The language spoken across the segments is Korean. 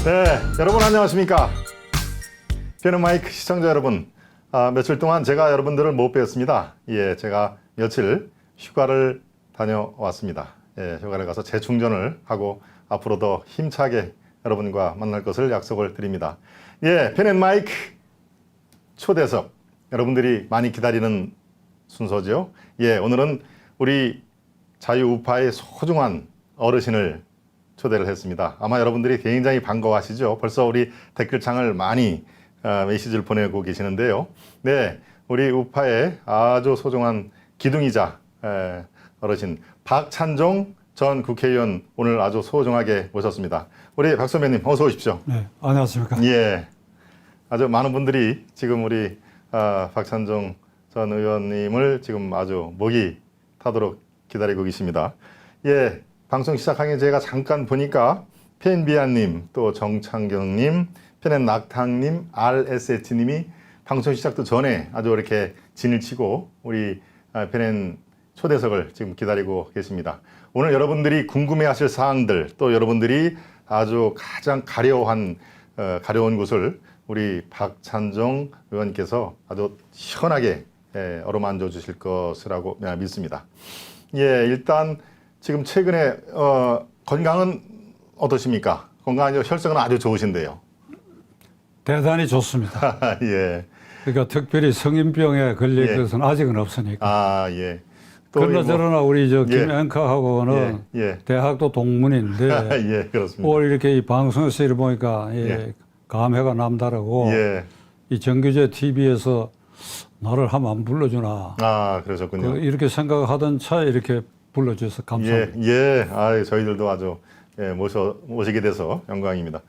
네, 여러분 안녕하십니까? 피아노마이크 시청자 여러분, 며칠 동안 제가 여러분들을 못 뵀습니다. 예, 제가 며칠 휴가를 다녀왔습니다. 예, 휴가를 가서 재충전을 하고 앞으로 더 힘차게 여러분과 만날 것을 약속을 드립니다. 예, 펜앤마이크 초대석, 여러분들이 많이 기다리는 순서죠. 예, 오늘은 우리 자유우파의 소중한 어르신을 초대를 했습니다. 아마 여러분들이 굉장히 반가워하시죠. 벌써 우리 댓글창을 많이 메시지를 보내고 계시는데요. 네, 우리 우파의 아주 소중한 기둥이자 어르신 박찬종 전 국회의원 오늘 아주 소중하게 모셨습니다. 우리 박 선배님 어서 오십시오. 네, 안녕하십니까. 예, 아주 많은 분들이 지금 우리 박찬종 전 의원님을 지금 아주 목이 타도록 기다리고 계십니다. 예, 방송 시작하기 제가 잠깐 보니까 펜비아님, 또 정창경님, 펜앤낙탕님, RSH님이 방송 시작도 전에 아주 이렇게 진을 치고 우리 펜앤 초대석을 지금 기다리고 계십니다. 오늘 여러분들이 궁금해하실 사항들, 또 여러분들이 아주 가장 가려운 곳을 우리 박찬종 의원께서 아주 시원하게 어루만져 주실 것이라고 믿습니다. 예, 일단 지금 최근에 건강은 어떠십니까? 건강하죠? 혈색은 아주 좋으신데요. 대단히 좋습니다. 예. 그러니까 특별히 성인병에 걸릴 예. 것은 아직은 없으니까. 아, 예. 또 그러나 저러나 우리 저 예. 김 앵커하고는 예, 예. 대학도 동문인데 예, 그렇습니다. 올 이렇게 이 방송에서 이를 보니까 예. 감회가 남다르고 예. 이 정규제 TV에서 나를 한번 안 불러주나 아, 그러셨군요. 이렇게 생각하던 차에 이렇게 불러주셔서 감사합니다. 예, 예. 아, 저희들도 아주 모시게 돼서 영광입니다.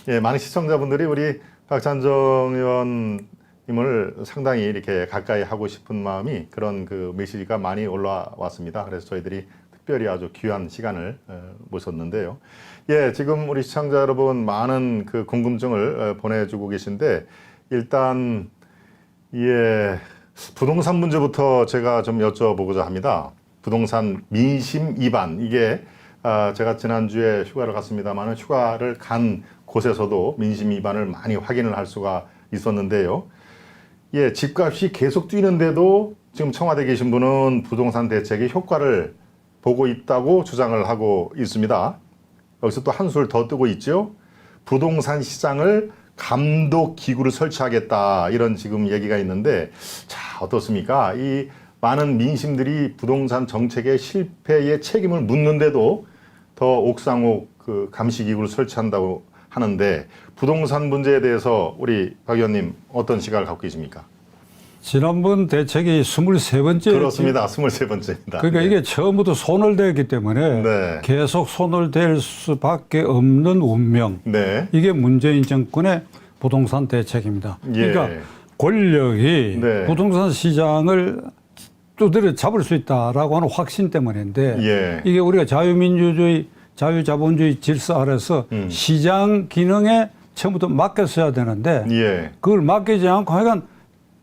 예, 많은 시청자분들이 우리 박찬종 의원님을 상당히 이렇게 가까이 하고 싶은 마음이 그런 그 메시지가 많이 올라왔습니다. 그래서 저희들이 특별히 아주 귀한 시간을 모셨는데요. 예, 지금 우리 시청자 여러분 많은 그 궁금증을 보내주고 계신데 일단 예, 부동산 문제부터 제가 좀 여쭤보고자 합니다. 부동산 민심 위반, 이게 제가 지난주에 휴가를 갔습니다만 휴가를 간 곳에서도 민심 위반을 많이 확인을 할 수가 있었는데요. 예, 집값이 계속 뛰는데도 지금 청와대에 계신 분은 부동산 대책의 효과를 보고 있다고 주장을 하고 있습니다. 여기서 또 한술 더 뜨고 있죠. 부동산 시장을 감독 기구를 설치하겠다, 이런 지금 얘기가 있는데, 자, 어떻습니까? 이 많은 민심들이 부동산 정책의 실패의 책임을 묻는데도 더 옥상옥 그 감시 기구를 설치한다고 하는데, 부동산 문제에 대해서 우리 박 의원님 어떤 시각을 갖고 계십니까? 지난번 대책이 23번째. 그렇습니다. 23번째입니다. 그러니까 이게 처음부터 손을 댔기 때문에 네. 계속 손을 댈 수밖에 없는 운명. 네. 이게 문재인 정권의 부동산 대책입니다. 예. 그러니까 권력이 네. 부동산 시장을 두드려 잡을 수 있다라고 하는 확신 때문인데 예. 이게 우리가 자유민주주의, 자유자본주의 질서 아래서 시장 기능에 처음부터 맡겼어야 되는데 예. 그걸 맡기지 않고 하여간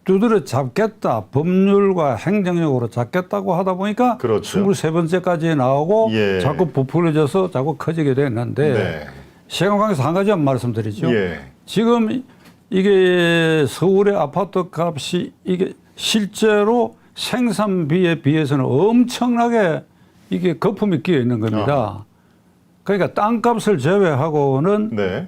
두드려 잡겠다, 법률과 행정력으로 잡겠다고 하다 보니까 그렇죠. 23번째까지 나오고 예. 자꾸 부풀어져서 자꾸 커지게 됐는데 네. 시간 관계에서 한 가지만 말씀드리죠. 예. 지금 이게 서울의 아파트 값이 이게 실제로 생산비에 비해서는 엄청나게 이게 거품이 끼어 있는 겁니다. 그러니까 땅값을 제외하고는 네.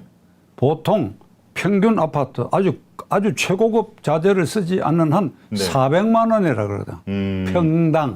보통 평균 아파트 아주 최고급 자재를 쓰지 않는 한 네. 400만 원이라 그러거든. 평당.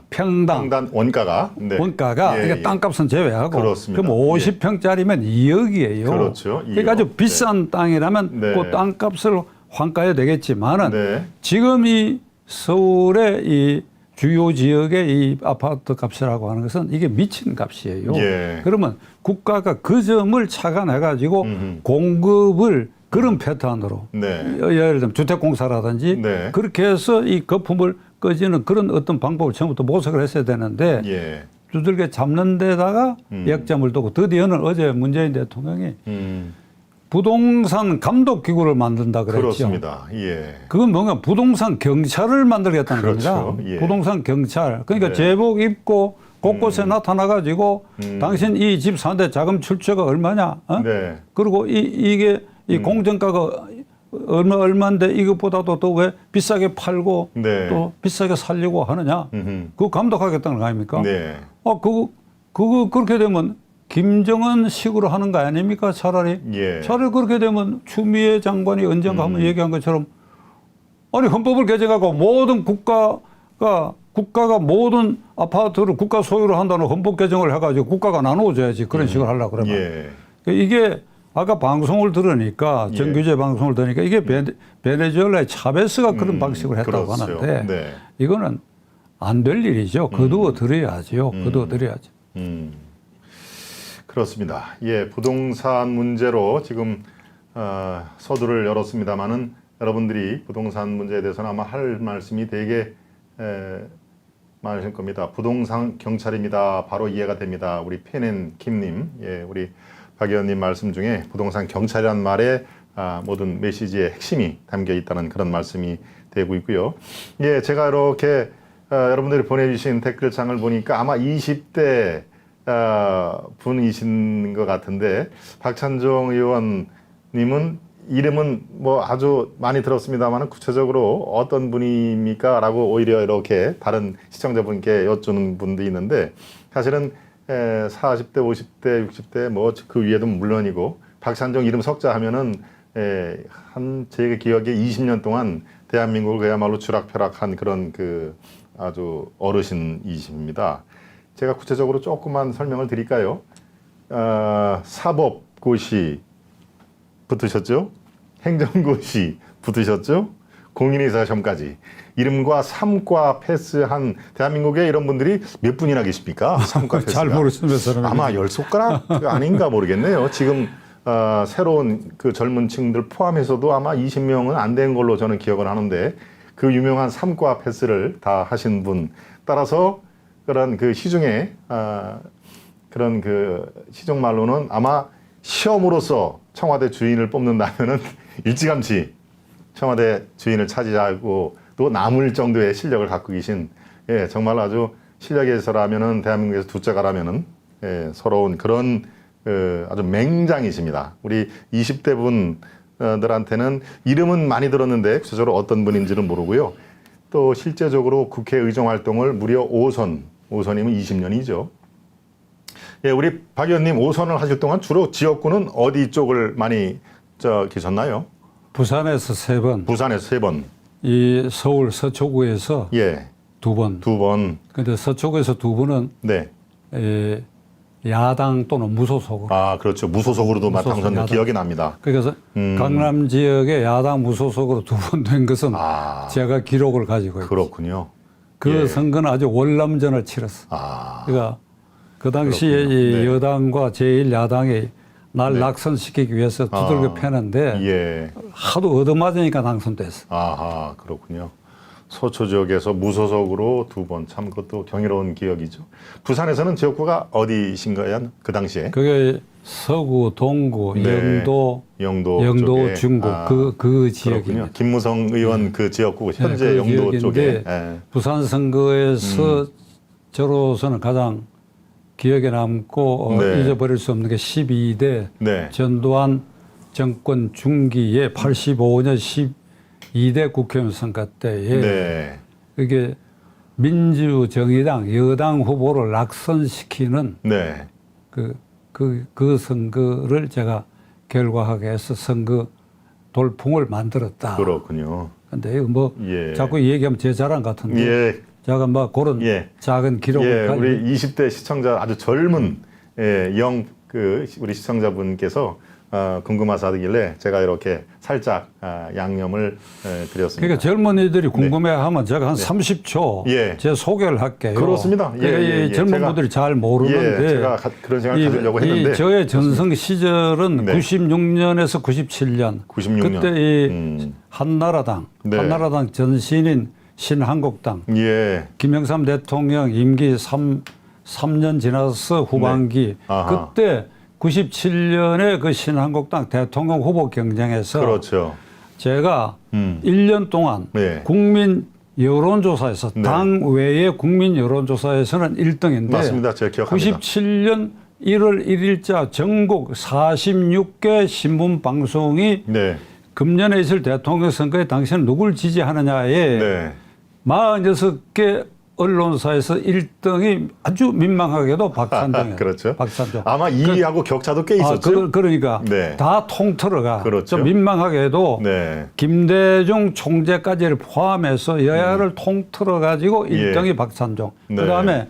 평당 원가가. 네. 원가가 예, 그러니까 예. 땅값은 제외하고 그렇습니다. 그럼 50평짜리면 2억이에요. 그렇죠. 그러니까 아주 2억. 비싼 땅이라면 네. 그 땅값을 환가해 되겠지만은 네. 지금 이 서울의 이 주요 지역의 이 아파트 값이라고 하는 것은 이게 미친 값이에요. 예. 그러면 국가가 그 점을 착안해 가지고 공급을 그런 패턴으로 네. 예를 들면 주택공사라든지 네. 그렇게 해서 이 거품을 꺼지는 그런 어떤 방법을 처음부터 모색을 했어야 되는데 예. 두들겨 잡는 데다가 약점을 두고 드디어는 어제 문재인 대통령이 부동산 감독기구를 만든다 그랬죠. 그렇습니다. 예. 그건 뭔가 부동산 경찰을 만들겠다는 그렇죠. 겁니다. 예. 부동산 경찰. 그러니까 네. 제복 입고 곳곳에 나타나가지고 당신 이 집 사는데 자금 출처가 얼마냐? 어? 네. 그리고 이게 이 공정가가 얼마인데 이것보다도 더 왜 비싸게 팔고 네. 또 비싸게 살려고 하느냐? 음흠. 그거 감독하겠다는 거 아닙니까? 네. 그거 그렇게 되면 김정은 식으로 하는 거 아닙니까? 차라리. 예. 차라리 그렇게 되면 추미애 장관이 언젠가 한번 얘기한 것처럼 아니 헌법을 개정하고 모든 국가가 모든 아파트를 국가 소유로 한다는 헌법 개정을 해가지고 국가가 나누어져야지 그런 식으로 하려고 그러면. 예. 이게 아까 방송을 들으니까 정규제 방송을 들으니까 이게 베네수엘라의 차베스가 그런 방식으로 했다고 그렇죠. 하는데 네. 이거는 안 될 일이죠. 거두어 드려야지요. 거두어 드려야죠. 그렇습니다. 예, 부동산 문제로 지금 서두를 열었습니다만은 여러분들이 부동산 문제에 대해서는 아마 할 말씀이 되게 많으실 겁니다. 부동산 경찰입니다. 바로 이해가 됩니다. 우리 펜앤 킴님, 예, 우리 박 의원님 말씀 중에 부동산 경찰이란 말에 모든 메시지의 핵심이 담겨 있다는 그런 말씀이 되고 있고요. 예, 제가 이렇게 여러분들이 보내주신 댓글창을 보니까 아마 20대 분이신 것 같은데 박찬종 의원님은 이름은 뭐 아주 많이 들었습니다만 구체적으로 어떤 분입니까? 라고 오히려 이렇게 다른 시청자분께 여쭈는 분도 있는데 사실은 40대, 50대, 60대 뭐 그 위에도 물론이고 박찬종 이름 석자 하면은 한 제 기억에 20년 동안 대한민국을 그야말로 주락펴락한 그런 그 아주 어르신이십니다. 제가 구체적으로 조금만 설명을 드릴까요? 사법고시 붙으셨죠? 행정고시 붙으셨죠? 공인의사 시험까지 이름과 3과 패스한 대한민국에 이런 분들이 몇 분이나 계십니까? 3과 패스가. 잘 모르시면서 아마 10손가락 아닌가 모르겠네요. 지금 새로운 그 젊은 층들 포함해서도 아마 20명은 안 된 걸로 저는 기억을 하는데 그 유명한 3과 패스를 다 하신 분 따라서 그런 그 시중에 그런 그 시중말로는 아마 시험으로서 청와대 주인을 뽑는다면은 일찌감치 청와대 주인을 차지하고 또 남을 정도의 실력을 갖고 계신 예, 정말 아주 실력에서라면은 대한민국에서 두째가라면은 예, 서러운 그런 아주 맹장이십니다. 우리 20대 분들한테는 이름은 많이 들었는데 구체적으로 어떤 분인지는 모르고요. 또 실제적으로 국회 의정 활동을 무려 5선이면 20년이죠. 예, 우리 박 의원님 5선을 하실 동안 주로 지역구는 어디 쪽을 많이 계셨나요? 부산에서 3번, 부산에서 3번. 이 서울 서초구에서 예, 2번. 2번. 근데 서초구에서 2번은 네. 야당 또는 무소속으로. 아, 그렇죠. 무소속으로도 당선 야당. 기억이 납니다. 그래서 강남 지역에 야당 무소속으로 2번 된 것은 아, 제가 기록을 가지고 있고 그렇군요. 그 예. 선거는 아주 월남전을 치렀어. 아, 그러니까 그 당시에 그렇군요. 이 네. 여당과 제1야당이 날 낙선시키기 위해서 두들겨 패는데 예. 하도 얻어맞으니까 당선됐어. 아하, 그렇군요. 서초 지역에서 무소속으로 2번 참 그것도 경이로운 기억이죠. 부산에서는 지역구가 어디신가요? 그 당시에? 그게 서구, 동구, 네. 영도 쪽에. 중구 그 그렇군요. 지역입니다. 김무성 의원 그 지역구 현재 그 영도 지역인데 쪽에. 예. 부산 선거에서 저로서는 가장 기억에 남고 네. 잊어버릴 수 없는 게 12대 네. 전두환 정권 중기에 85년 12대 국회의원 선거 때에 네. 이게 민주정의당 여당 후보를 낙선시키는 네. 그 선거를 제가 결과하게 해서 선거 돌풍을 만들었다. 그렇군요. 근데 뭐 예. 자꾸 얘기하면 제 자랑 같은데 예. 제가 뭐 그런 예. 작은 기록을 예, 가지고 우리 20대 시청자 아주 젊은 우리 시청자분께서 궁금하시길래 제가 이렇게 살짝 양념을 드렸습니다. 그러니까 젊은이들이 궁금해하면 제가 한 네. 30초 예. 제 소개를 할게요. 그렇습니다. 예, 그러니까 예, 이 예. 젊은 제가- 분들이 잘 모르는데 예, 제가 그런 생각을 가지려고 했는데 저의 전성 시절은 네. 96년에서 97년 96년. 그때 이 한나라당 네. 한나라당 전신인 신한국당 예, 김영삼 대통령 임기 3년 지나서 후반기 네. 아하. 그때 97년에 그 신한국당 대통령 후보 경쟁에서 그렇죠. 제가 음. 1년 동안 네. 국민 여론조사에서 네. 당 외의 국민 여론조사에서는 1등인데 맞습니다. 제가 기억합니다. 97년 1월 1일자 전국 46개 신문 방송이 네. 금년에 있을 대통령 선거에 당신은 누굴 지지하느냐에 네. 46개 언론사에서 1등이 아주 민망하게도 박찬종이에요. 그렇죠. 박찬종. 아마 2위하고 격차도 꽤 있었죠. 그러니까 네. 다 통틀어가 그렇죠. 좀 민망하게도 네. 김대중 총재까지를 포함해서 여야를 통틀어 가지고 예. 1등이 박찬종. 네. 그다음에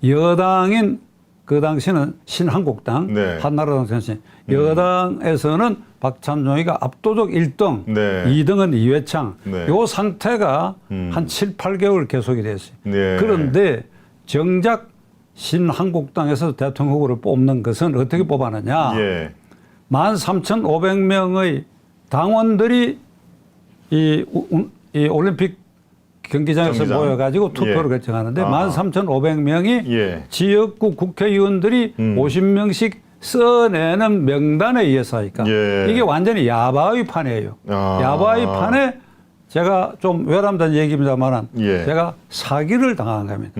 여당인 그 당시는 신한국당, 네. 한나라당 전신 여당에서는 박찬종이가 압도적 1등, 네. 2등은 이회창. 네. 요 상태가 한 7, 8개월 계속이 됐어요. 네. 그런데 정작 신한국당에서 대통령 후보를 뽑는 것은 어떻게 뽑았느냐. 예. 13,500명의 당원들이 이 올림픽 경기장에서 경기장. 모여가지고 투표를 예. 결정하는데 아하. 13,500명이 예. 지역구 국회의원들이 50명씩 써내는 명단에 의해서 하니까 예. 이게 완전히 야바위 판이에요. 아. 야바위 판에 제가 좀 외람된 얘기입니다만 예. 제가 사기를 당한 겁니다.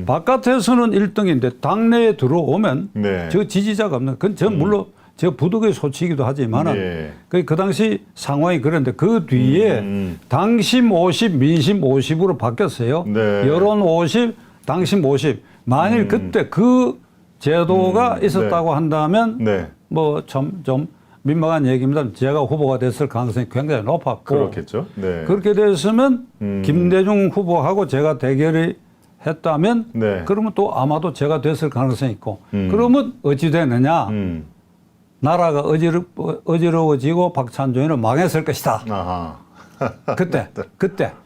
바깥에서는 1등인데 당내에 들어오면 네. 저 지지자가 없는 그건 전 물론 저 부득의 소치이기도 하지만은 예. 그 당시 상황이 그런데 그 뒤에 당심 50, 민심 50으로 바뀌었어요. 네. 여론 50, 당심 50. 만일 그때 그 제도가 있었다고 한다면 네. 뭐 좀 민망한 얘기입니다. 제가 후보가 됐을 가능성이 굉장히 높았고 그렇겠죠. 네. 그렇게 됐으면 김대중 후보하고 제가 대결이 했다면 네. 그러면 또 아마도 제가 됐을 가능성이 있고 그러면 어찌 되느냐. 나라가 어지러워지고 박찬종이는 망했을 것이다. 아하. 그때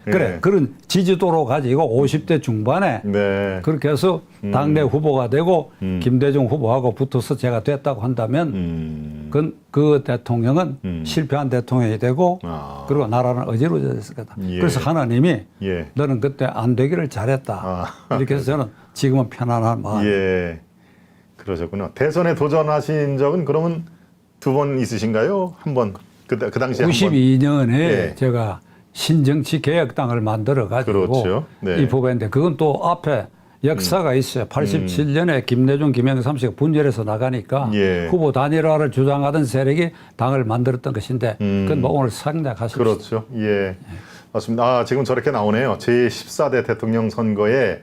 예. 그래 그런 지지도로 가지고 50대 중반에 네. 그렇게 해서 당내 후보가 되고 김대중 후보하고 붙어서 제가 됐다고 한다면 그 대통령은 실패한 대통령이 되고 아. 그리고 나라는 어지러워졌을 거다. 예. 그래서 하나님이 예. 너는 그때 안 되기를 잘했다. 이렇게 해서 저는 지금은 편안한 마음. 예. 그러셨군요. 대선에 도전하신 적은 그러면 2번 있으신가요? 한 번. 그 당시에 한 번. 92년에 예. 제가 신정치 개혁당을 만들어 가지고 그렇죠. 네. 이 후보인데 그건 또 앞에 역사가 있어요. 87년에 김대중, 김영삼 씨가 분열해서 나가니까 예. 후보 단일화를 주장하던 세력이 당을 만들었던 것인데 그건 뭐 오늘 생략하십시오. 그렇죠. 예. 맞습니다. 아, 지금 저렇게 나오네요. 제14대 대통령 선거에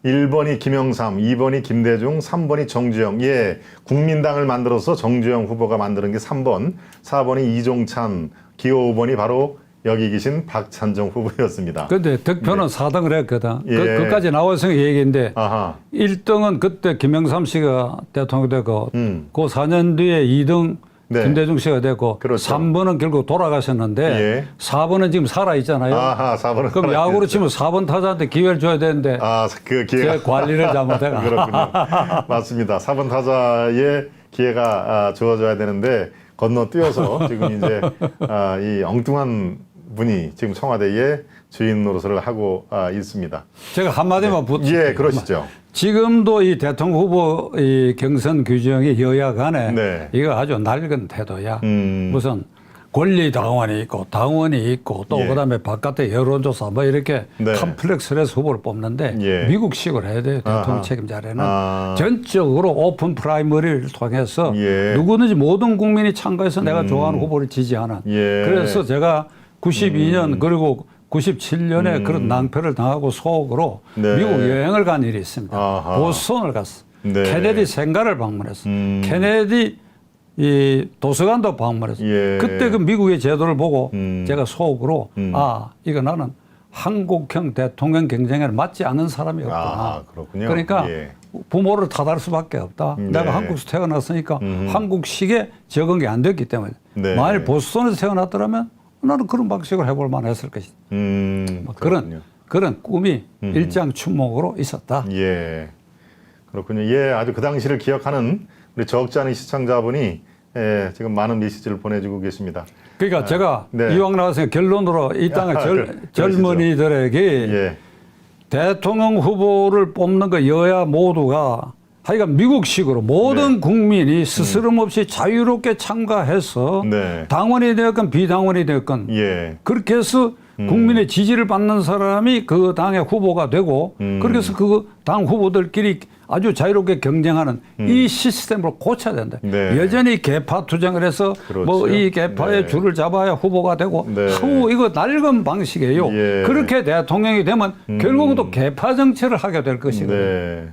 1번이 김영삼, 2번이 김대중, 3번이 정주영. 예. 국민당을 만들어서 정주영 후보가 만드는 게 3번, 4번이 이종찬, 기호 5번이 바로 여기 계신 박찬종 후보였습니다. 그런데 득표는 4등을 했거든. 예. 그까지 나와서 얘기인데 아하. 1등은 그때 김영삼 씨가 대통령 되고 음. 그 4년 뒤에 2등 네. 김대중 씨가 되고 그렇죠. 3번은 결국 돌아가셨는데 예. 4번은 지금 살아 있잖아요. 아하, 4번은. 그럼 야구로 치면 4번 타자한테 기회를 줘야 되는데 아, 그 기회가. 제 관리를 잘못해가. 그렇군요. 맞습니다. 4번 타자의 기회가 주어져야 되는데 건너뛰어서 지금 이제 이 엉뚱한 분이 지금 청와대의 주인 노릇을 하고 있습니다. 제가 한마디만 붙일게요. 예, 그러시죠. 지금도 이 대통령 후보 이 경선 규정이 여야 간에 네. 이거 아주 낡은 태도야. 음. 무슨 권리 당원이 있고 당원이 있고 또 예. 그다음에 바깥에 여론조사 뭐 이렇게 네. 컴플렉스를 해서 후보를 뽑는데 예. 미국식으로 해야 돼요. 대통령 아하. 책임자리는 아. 전적으로 오픈 프라이머리를 통해서 예. 누구든지 모든 국민이 참가해서 내가 좋아하는 후보를 지지하는. 예. 그래서 제가 92년 그리고 97년에 그런 낭패를 당하고 속으로 네. 미국 여행을 간 일이 있습니다. 아하. 보스턴을 갔어. 네. 케네디 생가를 방문했어. 케네디 이 도서관도 방문했어. 예. 그때 그 미국의 제도를 보고 제가 속으로 이거 나는 한국형 대통령 경쟁에 맞지 않는 사람이었구나. 아, 그렇군요. 그러니까 예. 부모를 탓할 수밖에 없다. 네. 내가 한국에서 태어났으니까 한국식에 적응이 안 됐기 때문에 네. 만일 보스턴에서 태어났더라면 나는 그런 방식으로 해볼 만했을 것이다. 뭐 그렇군요. 그런 꿈이 일장춘몽으로 있었다. 예. 그렇군요. 예, 아주 그 당시를 기억하는 우리 적지 않은 시청자분이 지금 많은 메시지를 보내주고 계십니다. 그러니까 제가 네. 이왕 나와서 결론으로 이 땅의 그러시죠. 젊은이들에게 예. 대통령 후보를 뽑는 거 여야 모두가 하여간 미국식으로 모든 국민이 스스럼 없이 자유롭게 참가해서 네. 당원이 되었건 비당원이 되었건 예. 그렇게 해서 국민의 지지를 받는 사람이 그 당의 후보가 되고 그렇게 해서 그 당 후보들끼리 아주 자유롭게 경쟁하는 이 시스템을 고쳐야 된다. 네. 여전히 개파 투쟁을 해서 그렇죠. 뭐 이 개파의 네. 줄을 잡아야 후보가 되고 네. 이거 낡은 방식이에요. 예. 그렇게 대통령이 되면 결국은 또 개파 정치를 하게 될 것이거든요. 네.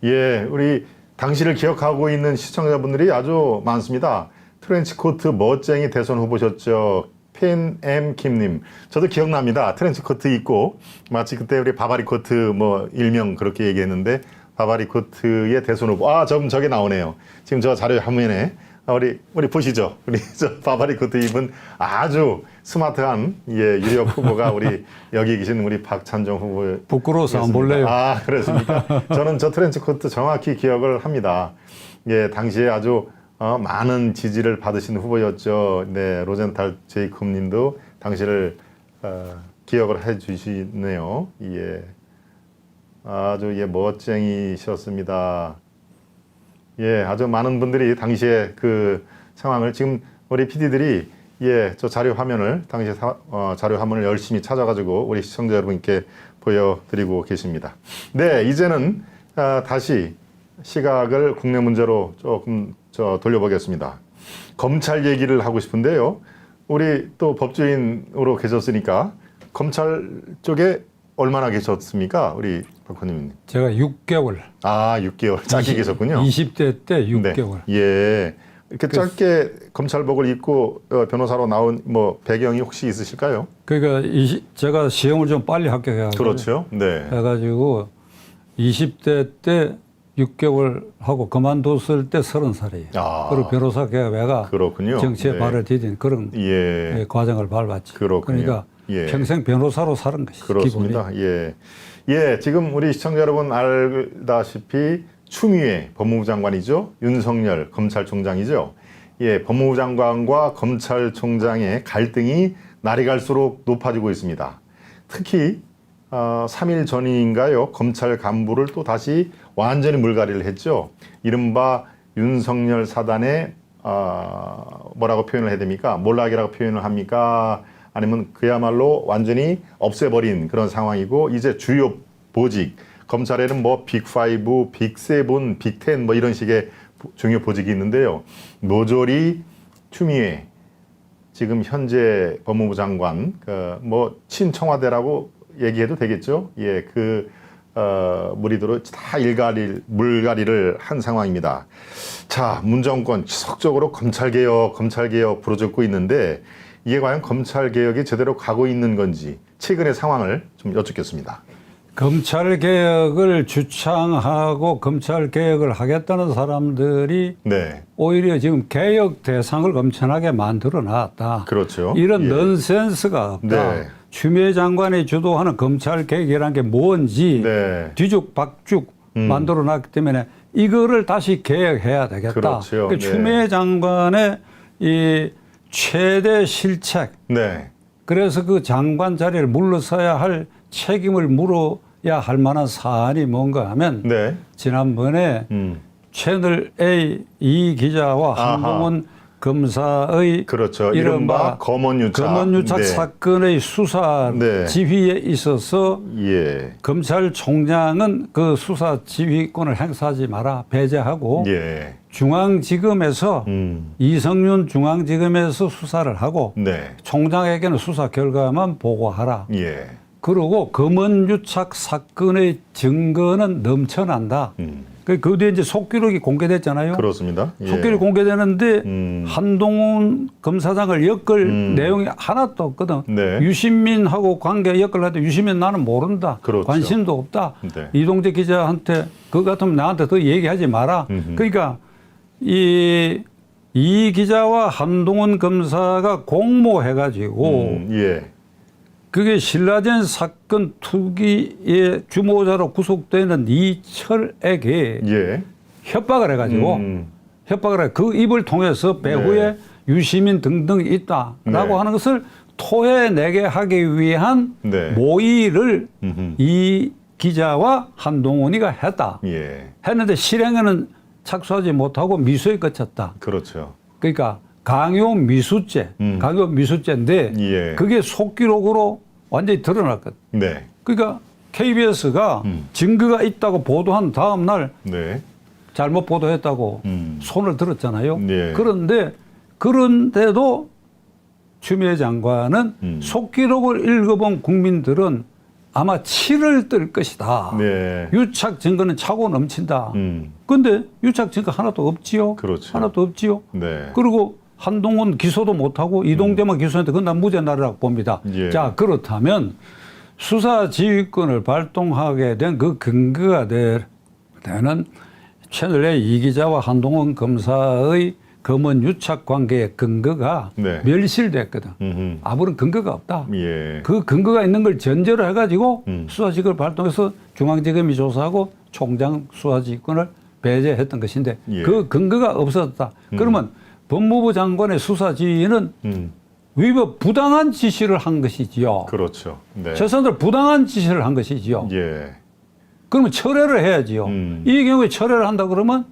예, 우리 당시를 기억하고 있는 시청자분들이 아주 많습니다. 트렌치코트 멋쟁이 대선 후보셨죠. 팬엠 김님. 저도 기억납니다. 트렌치코트 입고 마치 그때 우리 바바리코트 뭐 일명 그렇게 얘기했는데 바바리코트의 대선 후보. 아, 저게 나오네요. 지금 저 자료 화면에 우리 보시죠. 우리 저 바바리코트 입은 아주 스마트한 유력 후보가 우리 여기 계신 우리 박찬종 후보. 부끄러워서 안 볼래요. 아, 그렇습니까? 저는 저 트렌치코트 정확히 기억을 합니다. 예, 당시에 아주 많은 지지를 받으신 후보였죠. 네, 로젠탈 제이콥 님도 당시를 기억을 해 주시네요. 예. 아주 멋쟁이셨습니다. 예, 아주 많은 분들이 당시에 그 상황을 지금 우리 PD들이 저 자료 화면을 당시 자료 화면을 열심히 찾아가지고 우리 시청자 여러분께 보여드리고 계십니다. 네, 이제는 다시 시각을 국내 문제로 조금 돌려보겠습니다. 검찰 얘기를 하고 싶은데요. 우리 또 법조인으로 계셨으니까 검찰 쪽에 얼마나 계셨습니까? 우리 박헌님. 제가 6개월. 아, 6개월. 짧게 계셨군요. 20대 때 6개월. 네. 예. 이렇게 짧게 검찰복을 입고 변호사로 나온 뭐 배경이 혹시 있으실까요? 그러니까 제가 시험을 좀 빨리 합격해가지고. 그렇죠. 네. 해가지고 20대 때 6개월 하고 그만뒀을 때 30살이에요. 아, 그리고 변호사 계가 그렇군요. 정치에 네. 발을 디딘 그런 과정을 밟았지. 그렇군요. 그러니까 예. 평생 변호사로 사는 것이 그렇습니다. 기본이. 예, 지금 우리 시청자 여러분 알다시피 추미애 법무부 장관이죠. 윤석열 검찰총장이죠. 예, 법무부 장관과 검찰총장의 갈등이 날이 갈수록 높아지고 있습니다. 특히 3일 전인가요? 검찰 간부를 또 다시 완전히 물갈이를 했죠. 이른바 윤석열 사단의 뭐라고 표현을 해야 됩니까? 몰락이라고 표현을 합니까? 아니면 그야말로 완전히 없애버린 그런 상황이고 이제 주요 보직 검찰에는 뭐 빅5, 빅7, 빅10 뭐 이런 식의 중요 보직이 있는데요. 모조리 추미애 지금 현재 법무부 장관 뭐 친청와대라고 얘기해도 되겠죠. 예, 무리들로 다 물갈이를 한 상황입니다. 자, 문정권 지속적으로 검찰개혁 부르짖고 있는데 이게 과연 검찰개혁이 제대로 가고 있는 건지 최근의 상황을 좀 여쭙겠습니다. 검찰개혁을 주창하고 검찰개혁을 하겠다는 사람들이 네. 오히려 지금 개혁 대상을 엄청나게 만들어 놨다. 그렇죠. 이런 넌센스가 없다. 네. 추미애 장관이 주도하는 검찰개혁이라는 게 뭔지 네. 뒤죽박죽 만들어 놨기 때문에 이거를 다시 개혁해야 되겠다. 그렇죠. 그러니까 네. 추미애 장관의 이 최대 실책. 네. 그래서 그 장관 자리를 물러서야 할 책임을 물어야 할 만한 사안이 뭔가 하면 네. 지난번에 채널 A 이 기자와 아하. 한동훈 검사의 그렇죠. 이른바 검언유착. 네. 사건의 수사 네. 지휘에 있어서 예. 검찰총장은 그 수사 지휘권을 행사하지 마라 배제하고 예. 중앙지검에서 이성윤 중앙지검에서 수사를 하고 네. 총장에게는 수사 결과만 보고하라. 예. 그리고 검언유착 사건의 증거는 넘쳐난다. 그 뒤에 이제 속기록이 공개됐잖아요. 그렇습니다. 예. 속기록이 공개되는데 한동훈 검사장을 엮을 내용이 하나도 없거든. 네. 유시민하고 관계 엮을 하는데 유시민 나는 모른다. 그렇죠. 관심도 없다. 네. 이동재 기자한테 그거 같으면 나한테 더 얘기하지 마라. 그러니까 이 기자와 한동훈 검사가 공모해가지고 예. 그게 신라젠 사건 투기의 주모자로 구속되는 이철에게 예. 협박을 해가지고 협박을 해 그 입을 통해서 배후에 네. 유시민 등등이 있다라고 네. 하는 것을 토해내게 하기 위한 네. 모의를 이 기자와 한동훈이가 했다. 예. 했는데 실행에는 착수하지 못하고 미수에 그쳤다. 그렇죠. 그러니까 강요 미수죄, 강요 미수죄인데 예. 그게 속기록으로 완전히 드러났거든. 네. 그러니까 KBS가 증거가 있다고 보도한 다음 날 네. 잘못 보도했다고 손을 들었잖아요. 네. 그런데도 추미애 장관은 속기록을 읽어본 국민들은 아마 치를 뜰 것이다. 네. 유착 증거는 차고 넘친다. 음. 근데 유착 증거 하나도 없지요. 그렇죠. 하나도 없지요. 네. 그리고 한동훈 기소도 못하고 이동재만 기소했는데 그건 난 무죄 나라라고 봅니다. 예. 자, 그렇다면 수사지휘권을 발동하게 된 그 근거가 되는 채널A 이 기자와 한동훈 검사의 검언 유착 관계의 근거가 네. 멸실됐거든. 음흠. 아무런 근거가 없다. 예. 그 근거가 있는 걸 전제로 해가지고 수사지휘권을 발동해서 중앙지검이 조사하고 총장 수사지휘권을 배제했던 것인데 예. 그 근거가 없었다. 그러면 법무부 장관의 수사지휘는 위법 부당한 지시를 한 것이지요. 그렇죠. 네. 최선들 부당한 지시를 한 것이지요. 예. 그러면 철회를 해야지요. 이 경우에 철회를 한다 그러면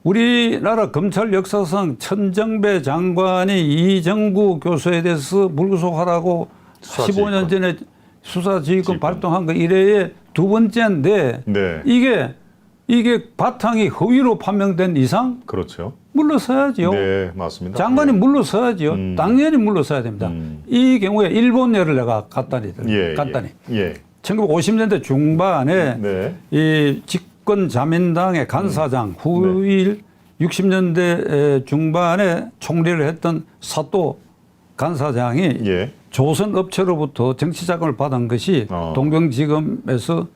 우리나라 검찰 역사상 천정배 장관이 이정구 교수에 대해서 불구속하라고 수사지휘권. 15년 전에 수사지휘권 발동한 거 이래에 두 번째인데 네. 이게 바탕이 허위로 판명된 이상 그렇죠. 물러서야지요. 네, 맞습니다. 장관이 예. 물러서야지요. 당연히 물러서야 됩니다. 이 경우에 일본 예를 내가 간단히 예. 1950년대 중반에 네. 이 집권 자민당의 간사장 후일 60년대 중반에 총리를 했던 사또 간사장이 예. 조선 업체로부터 정치 자금을 받은 것이 동병지검에서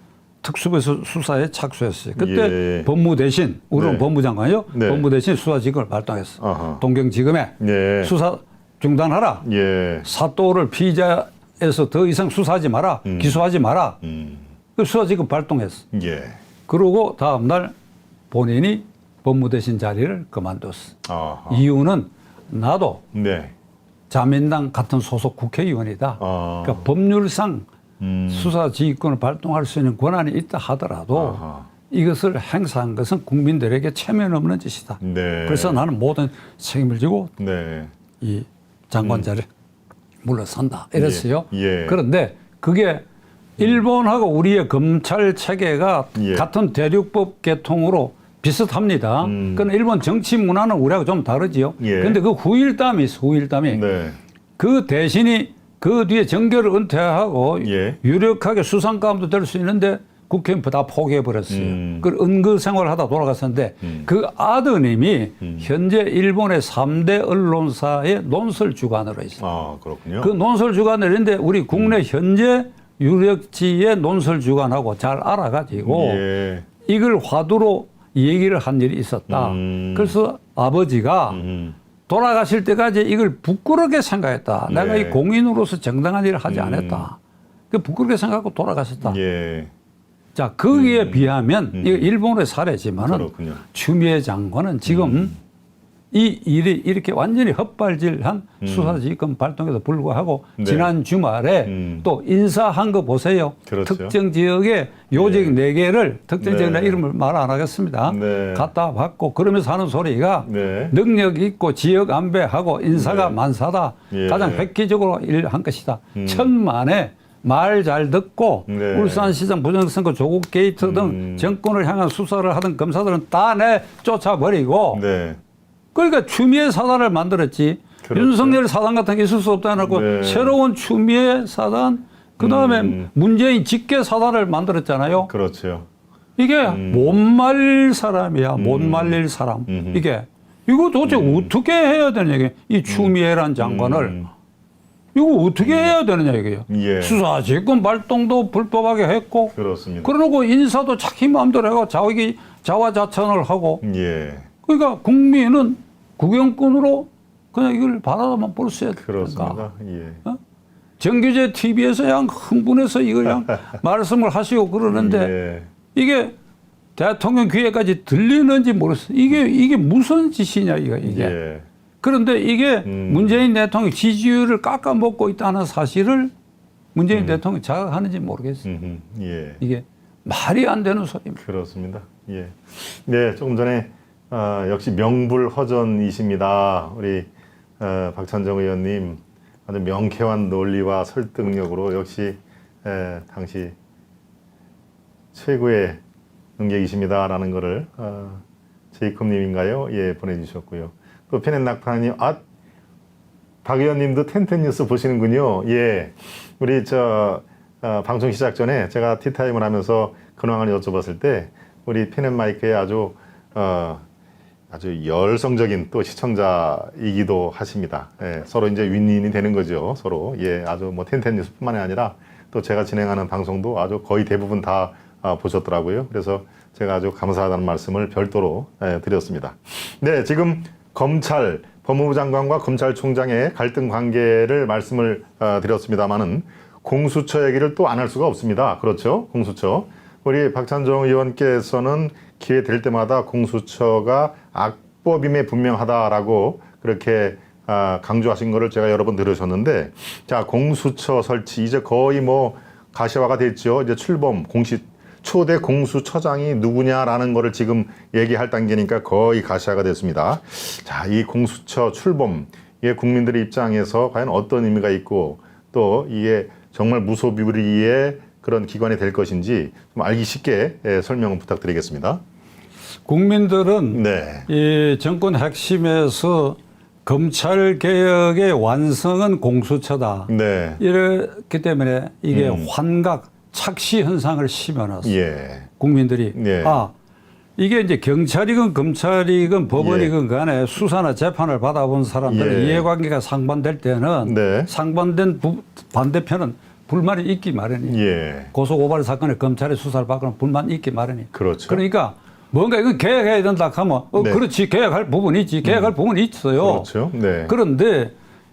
특수부에서 수사에 착수했어요. 그때 예. 법무 대신 우리는 네. 법무장관이요. 네. 법무 대신 수사지검을 발동했어. 아하. 동경지검에 예. 수사 중단하라. 예. 사또를 피의자에서 더 이상 수사하지 마라. 기소하지 마라. 그 수사지검 발동했어. 예. 그러고 다음 날 본인이 법무 대신 자리를 그만뒀어. 아하. 이유는 나도 네. 자민당 같은 소속 국회의원이다. 아. 그러니까 법률상 수사지휘권을 발동할 수 있는 권한이 있다 하더라도 아하. 이것을 행사한 것은 국민들에게 체면 없는 짓이다. 네. 그래서 나는 모든 책임을 지고 네. 이 장관 자리를 물러선다. 이랬어요. 예. 그런데 그게 일본하고 우리의 검찰 체계가 예. 같은 대륙법 계통으로 비슷합니다. 그러나 일본 정치 문화는 우리하고 좀 다르지요. 예. 그런데 그 후일담이 있어, 후일담이. 네. 그 대신이 그 뒤에 정계를 은퇴하고 예. 유력하게 수상감도 될 수 있는데 국회의원 다 포기해버렸어요. 그 은근 생활을 하다 돌아갔었는데 그 아드님이 현재 일본의 3대 언론사의 논설 주관으로 있어요. 아, 그렇군요. 그 논설 주관을 했는데 우리 국내 현재 유력지의 논설 주관하고 잘 알아가지고 예. 이걸 화두로 얘기를 한 일이 있었다. 그래서 아버지가 돌아가실 때까지 이걸 부끄럽게 생각했다. 내가 네. 이 공인으로서 정당한 일을 하지 않았다. 그 부끄럽게 생각하고 돌아가셨다. 예. 자, 거기에 비하면 이거 일본의 사례지만은 그렇군요. 추미애 장관은 지금 이 일이 이렇게 완전히 헛발질한 수사지휘권 발동에도 불구하고 네. 지난 주말에 또 인사한 거 보세요. 그렇죠. 특정 지역의 요직 네. 4개를 특정 지역 내 네. 이름을 말 안 하겠습니다. 네. 갖다 받고 그러면서 하는 소리가 네. 능력 있고 지역 안배하고 인사가 네. 만사다. 예. 가장 획기적으로 일한 것이다. 천만에 말 잘 듣고 네. 울산시장 부정선거 조국 게이트 등 정권을 향한 수사를 하던 검사들은 다 내쫓아버리고 네. 그러니까 추미애 사단을 만들었지. 그렇죠. 윤석열 사단 같은 게 있을 수 없다 해놓고 네. 새로운 새로운 추미애 사단 그다음에 문재인 직계 사단을 만들었잖아요. 그렇죠. 이게 못 말릴 사람이야. 못 말릴 사람. 이거 도대체 어떻게 해야 되느냐 이게 이 추미애란 장관을 이거 어떻게 해야 되느냐 이게요. 예. 수사지휘권 발동도 불법하게 했고 그렇습니다. 그러고 인사도 자기 마음대로 하고 자기 자화자찬을 하고 예. 그러니까 국민은 구경꾼으로 그냥 이걸 바라만 볼 수 있다. 그렇습니다. 예. 정규제 TV에서 그냥 흥분해서 이걸 그냥 말씀을 하시고 그러는데 예. 이게 대통령 귀에까지 들리는지 모르겠어요. 이게 무슨 짓이냐 이게. 예. 그런데 이게 문재인 대통령 지지율을 깎아먹고 있다는 사실을 문재인 대통령이 자각하는지 모르겠어요. 예. 이게 말이 안 되는 소리입니다. 그렇습니다. 예. 네, 조금 전에 역시 명불허전이십니다. 우리 박찬정 의원님 아주 명쾌한 논리와 설득력으로 역시 당시 최고의 능객이십니다라는 거를 제이콥님인가요? 예, 보내주셨고요. 또 페넷낙파님, 박 의원님도 텐텐뉴스 보시는군요. 예, 우리 방송 시작 전에 제가 티타임을 하면서 근황을 여쭤봤을 때 우리 페넷마이크에 아주 열성적인 또 시청자이기도 하십니다. 예, 서로 이제 윈윈이 되는 거죠. 서로. 예, 아주 뭐 텐텐뉴스뿐만이 아니라 또 제가 진행하는 방송도 아주 거의 대부분 다 보셨더라고요. 그래서 제가 아주 감사하다는 말씀을 별도로 드렸습니다. 네, 지금 검찰, 법무부 장관과 검찰총장의 갈등 관계를 말씀을 드렸습니다만은 공수처 얘기를 또 안 할 수가 없습니다. 그렇죠? 공수처. 우리 박찬정 의원께서는 기회 될 때마다 공수처가 악법임에 분명하다라고 그렇게 강조하신 거를 제가 여러 번 들으셨는데, 자, 공수처 설치 이제 거의 뭐 가시화가 됐죠. 이제 출범 초대 공수처장이 누구냐라는 거를 지금 얘기할 단계니까 거의 가시화가 됐습니다. 자, 이 공수처 출범, 이게 국민들의 입장에서 과연 어떤 의미가 있고 또 이게 정말 무소불위의 그런 기관이 될 것인지 좀 알기 쉽게 설명을 부탁드리겠습니다. 국민들은 네. 이 정권 핵심에서 검찰 개혁의 완성은 공수처다. 네. 이렇기 때문에 이게 환각, 착시 현상을 심어놨어요. 예. 국민들이 예. 이게 이제 경찰이건 검찰이건 법원이건 간에 수사나 재판을 받아본 사람들은 예. 이해관계가 상반될 때는 네. 상반된 반대편은 불만이 있기 마련이에요. 예. 고소고발 사건에 검찰의 수사를 받거나 불만이 있기 마련이에요. 그렇죠. 그러니까 뭔가 이거 개혁해야 된다 하면 네. 그렇지, 개혁할 부분이 있지, 개혁할 부분이 있어요. 그렇죠. 네. 그런데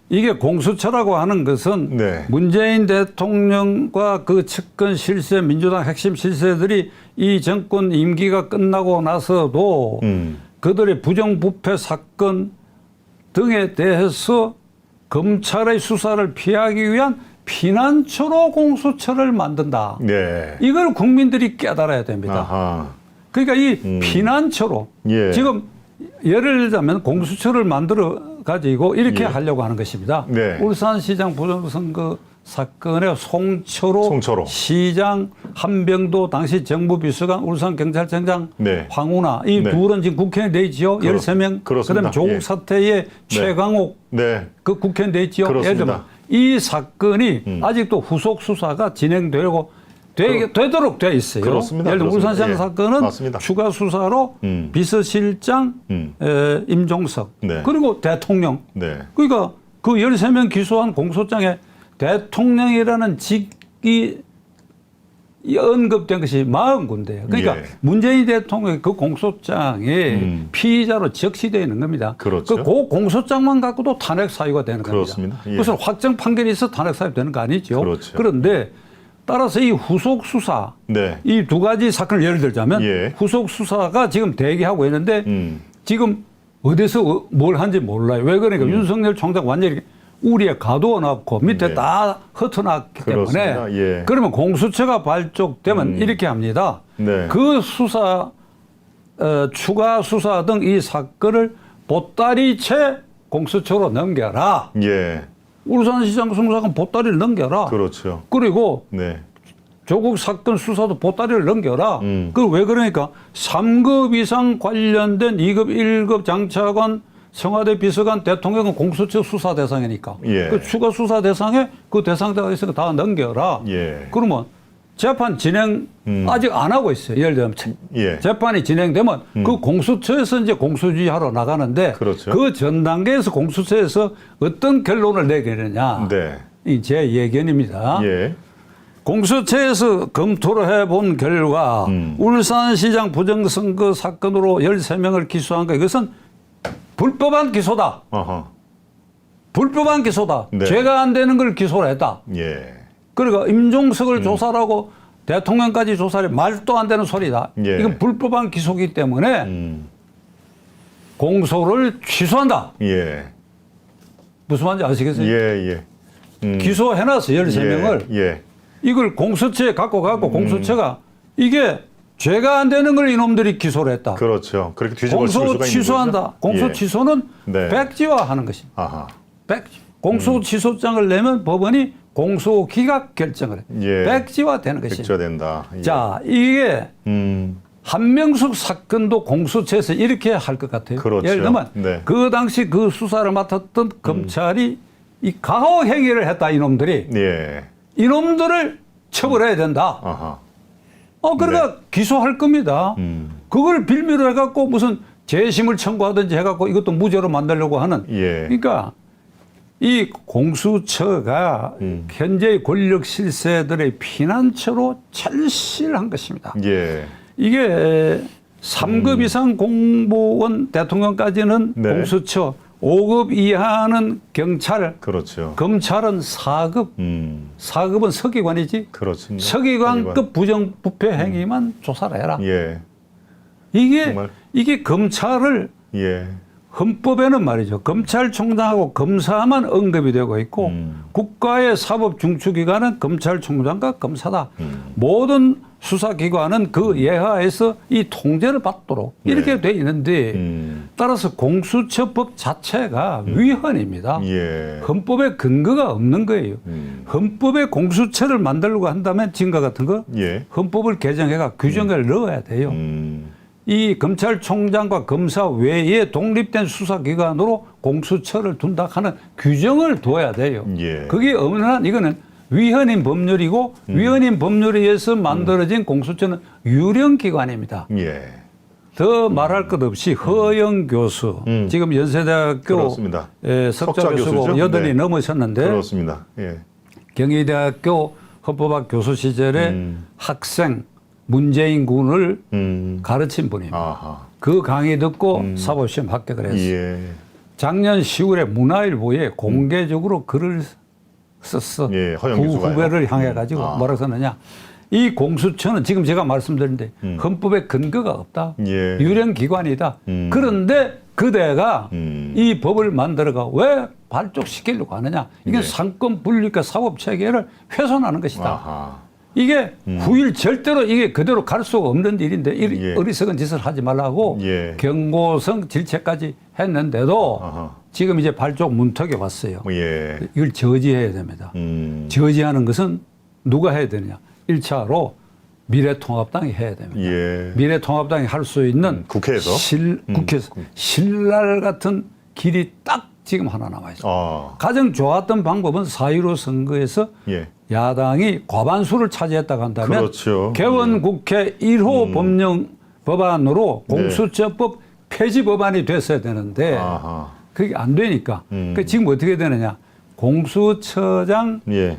이게 공수처라고 하는 것은 네. 문재인 대통령과 그 측근 실세, 민주당 핵심 실세들이 이 정권 임기가 끝나고 나서도 그들의 부정부패 사건 등에 대해서 검찰의 수사를 피하기 위한 피난처로 공수처를 만든다. 네. 이걸 국민들이 깨달아야 됩니다. 아하. 그러니까 이 피난처로 예. 지금 예를 들자면 공수처를 만들어 가지고 이렇게 예. 하려고 하는 것입니다. 네. 울산시장 부정선거 사건의 송철호 시장, 한병도 당시 정부비서관, 울산경찰청장 네. 황운하 이 네. 둘은 지금 국회에 돼 있지요. 13명. 그렇습니다. 그다음에 조국 예. 사태의 최강욱 네. 그 국회에 돼 있지요. 그렇습니다. 예를 들면 이 사건이 아직도 후속 수사가 진행되고 되도록 돼 있어요. 그렇습니다. 예를 들어 그렇습니다. 울산시장 예. 사건은 맞습니다. 추가 수사로 비서실장 임종석 네. 그리고 대통령. 네. 그러니까 그 13명 기소한 공소장에 대통령이라는 직이 언급된 것이 40군데예요. 그러니까 예. 문재인 대통령의 그 공소장에 피의자로 적시되어 있는 겁니다. 그렇죠. 그 공소장만 갖고도 탄핵 사유가 되는 그렇습니다. 겁니다. 예. 그것은 확정 판결이 있어 탄핵 사유 되는 거 아니죠. 그렇죠. 그런데 따라서 이 후속 수사, 네. 이 두 가지 사건을 예를 들자면 예. 후속 수사가 지금 대기하고 있는데 지금 어디서 뭘 한지 몰라요. 왜 그러니까 윤석열 총장 완전히 우리에 가두어 놨고 밑에 네. 다 흩어놨기 때문에 그렇습니다. 예. 그러면 공수처가 발족되면 이렇게 합니다. 네. 그 수사, 추가 수사 등 이 사건을 보따리채 공수처로 넘겨라. 예. 울산시장 수사건 보따리를 넘겨라. 그렇죠. 그리고 네. 조국 사건 수사도 보따리를 넘겨라. 그 왜 그러니까 3급 이상 관련된 2급, 1급 장차관, 청와대 비서관, 대통령은 공수처 수사 대상이니까. 예. 그 추가 수사 대상에 그 대상자가 있으니까 다 넘겨라. 예. 그러면 재판 진행 아직 안 하고 있어요. 예를 들면 예. 재판이 진행되면 그 공수처에서 이제 공수주의 하러 나가는데 그렇죠. 그 전 단계에서 공수처에서 어떤 결론을 내리느냐. 네. 이 제 예견입니다. 예. 공수처에서 검토를 해본 결과 울산시장 부정선거 사건으로 13명을 기소한 거 이것은 불법한 기소다. 어허. 불법한 기소다. 네. 죄가 안 되는 걸 기소를 했다. 예. 그러니까 임종석을 조사하고 대통령까지 조사를 말도 안 되는 소리다. 예. 이건 불법한 기소기 때문에 공소를 취소한다. 예. 무슨 말인지 아시겠어요? 예. 예. 기소해놨어 13명을. 예. 이걸 공수처에 갖고 가고 공수처가 이게 죄가 안 되는 걸 이놈들이 기소를 했다. 그렇죠. 그렇게 뒤집어 공소 쓸 수가 있는 취소한다. 거죠. 공소 예. 취소는 네. 백지화하는 것입니다. 아하. 공소 취소장을 내면 법원이 공소 기각 결정을 해. 예. 백지화되는 것입니다. 백지화된다. 예. 자, 이게 음. 한명숙 사건도 공수처에서 이렇게 할 것 같아요. 그렇죠. 예를 들면 네. 그 당시 그 수사를 맡았던 검찰이 이 가호 행위를 했다 이놈들이 예. 이놈들을 처벌해야 된다. 아하. 그러니까 기소할 겁니다. 그걸 빌미로 해갖고 무슨 재심을 청구하든지 해갖고 이것도 무죄로 만들려고 하는. 예. 그러니까 이 공수처가 현재의 권력 실세들의 피난처로 절실한 것입니다. 예. 이게 3급 이상 공무원 대통령까지는 네. 공수처, 5급 이하는 경찰, 그렇죠. 검찰은 4급, 4급은 서기관이지. 그렇습니다. 서기관급 부정부패 행위만 조사를 해라. 예. 이게 정말. 이게 검찰을 예. 헌법에는 말이죠. 검찰총장하고 검사만 언급이 되고 있고 국가의 사법 중추기관은 검찰총장과 검사다. 모든 수사기관은 그 예하에서 이 통제를 받도록 이렇게 돼 있는데 따라서 공수처법 자체가 위헌입니다. 예. 헌법에 근거가 없는 거예요. 헌법에 공수처를 만들려고 한다면 지금과 같은 거 예. 헌법을 개정해가 규정을 넣어야 돼요. 이 검찰총장과 검사 외에 독립된 수사기관으로 공수처를 둔다 하는 규정을 둬야 돼요. 예. 그게 없는 한 이거는 위헌인 법률이고 위헌인 법률에 의해서 만들어진 공수처는 유령기관입니다. 예. 더 말할 것 없이 허영 교수, 지금 연세대학교 그렇습니다. 석좌 교수고 교수죠? 여든이 네. 넘으셨는데 그렇습니다. 예. 경희대학교 헌법학 교수 시절에 학생 문재인 군을 가르친 분입니다. 아하. 그 강의 듣고 사법시험 합격을 했어요. 예. 작년 10월에 문화일보에 공개적으로 글을 썼어. 예, 허영 교수가요? 후배를 향해 가지고 뭐라고 썼느냐. 이 공수처는 지금 제가 말씀드렸는데 헌법에 근거가 없다. 예. 유령기관이다. 그런데 그대가 이 법을 만들어가 왜 발족시키려고 하느냐. 이게 예. 상권 분립과 사법체계를 훼손하는 것이다. 아하. 이게 후일 절대로 이게 그대로 갈 수가 없는 일인데 예. 어리석은 짓을 하지 말라고 예. 경고성 질책까지 했는데도 아하. 지금 이제 발족 문턱에 왔어요. 예. 이걸 저지해야 됩니다. 저지하는 것은 누가 해야 되느냐. 1차로 미래통합당이 해야 됩니다. 예. 미래통합당이 할 수 있는 국회에서? 국회에서 신랄 같은 길이 딱 지금 하나 남아 있어요. 아. 가장 좋았던 방법은 4.15 선거에서 예. 야당이 과반수를 차지했다고 한다면 그렇죠. 개원국회 1호 법령 법안으로 공수처법 폐지 법안이 됐어야 되는데 아하. 그게 안 되니까 그러니까 지금 어떻게 되느냐. 공수처장 예.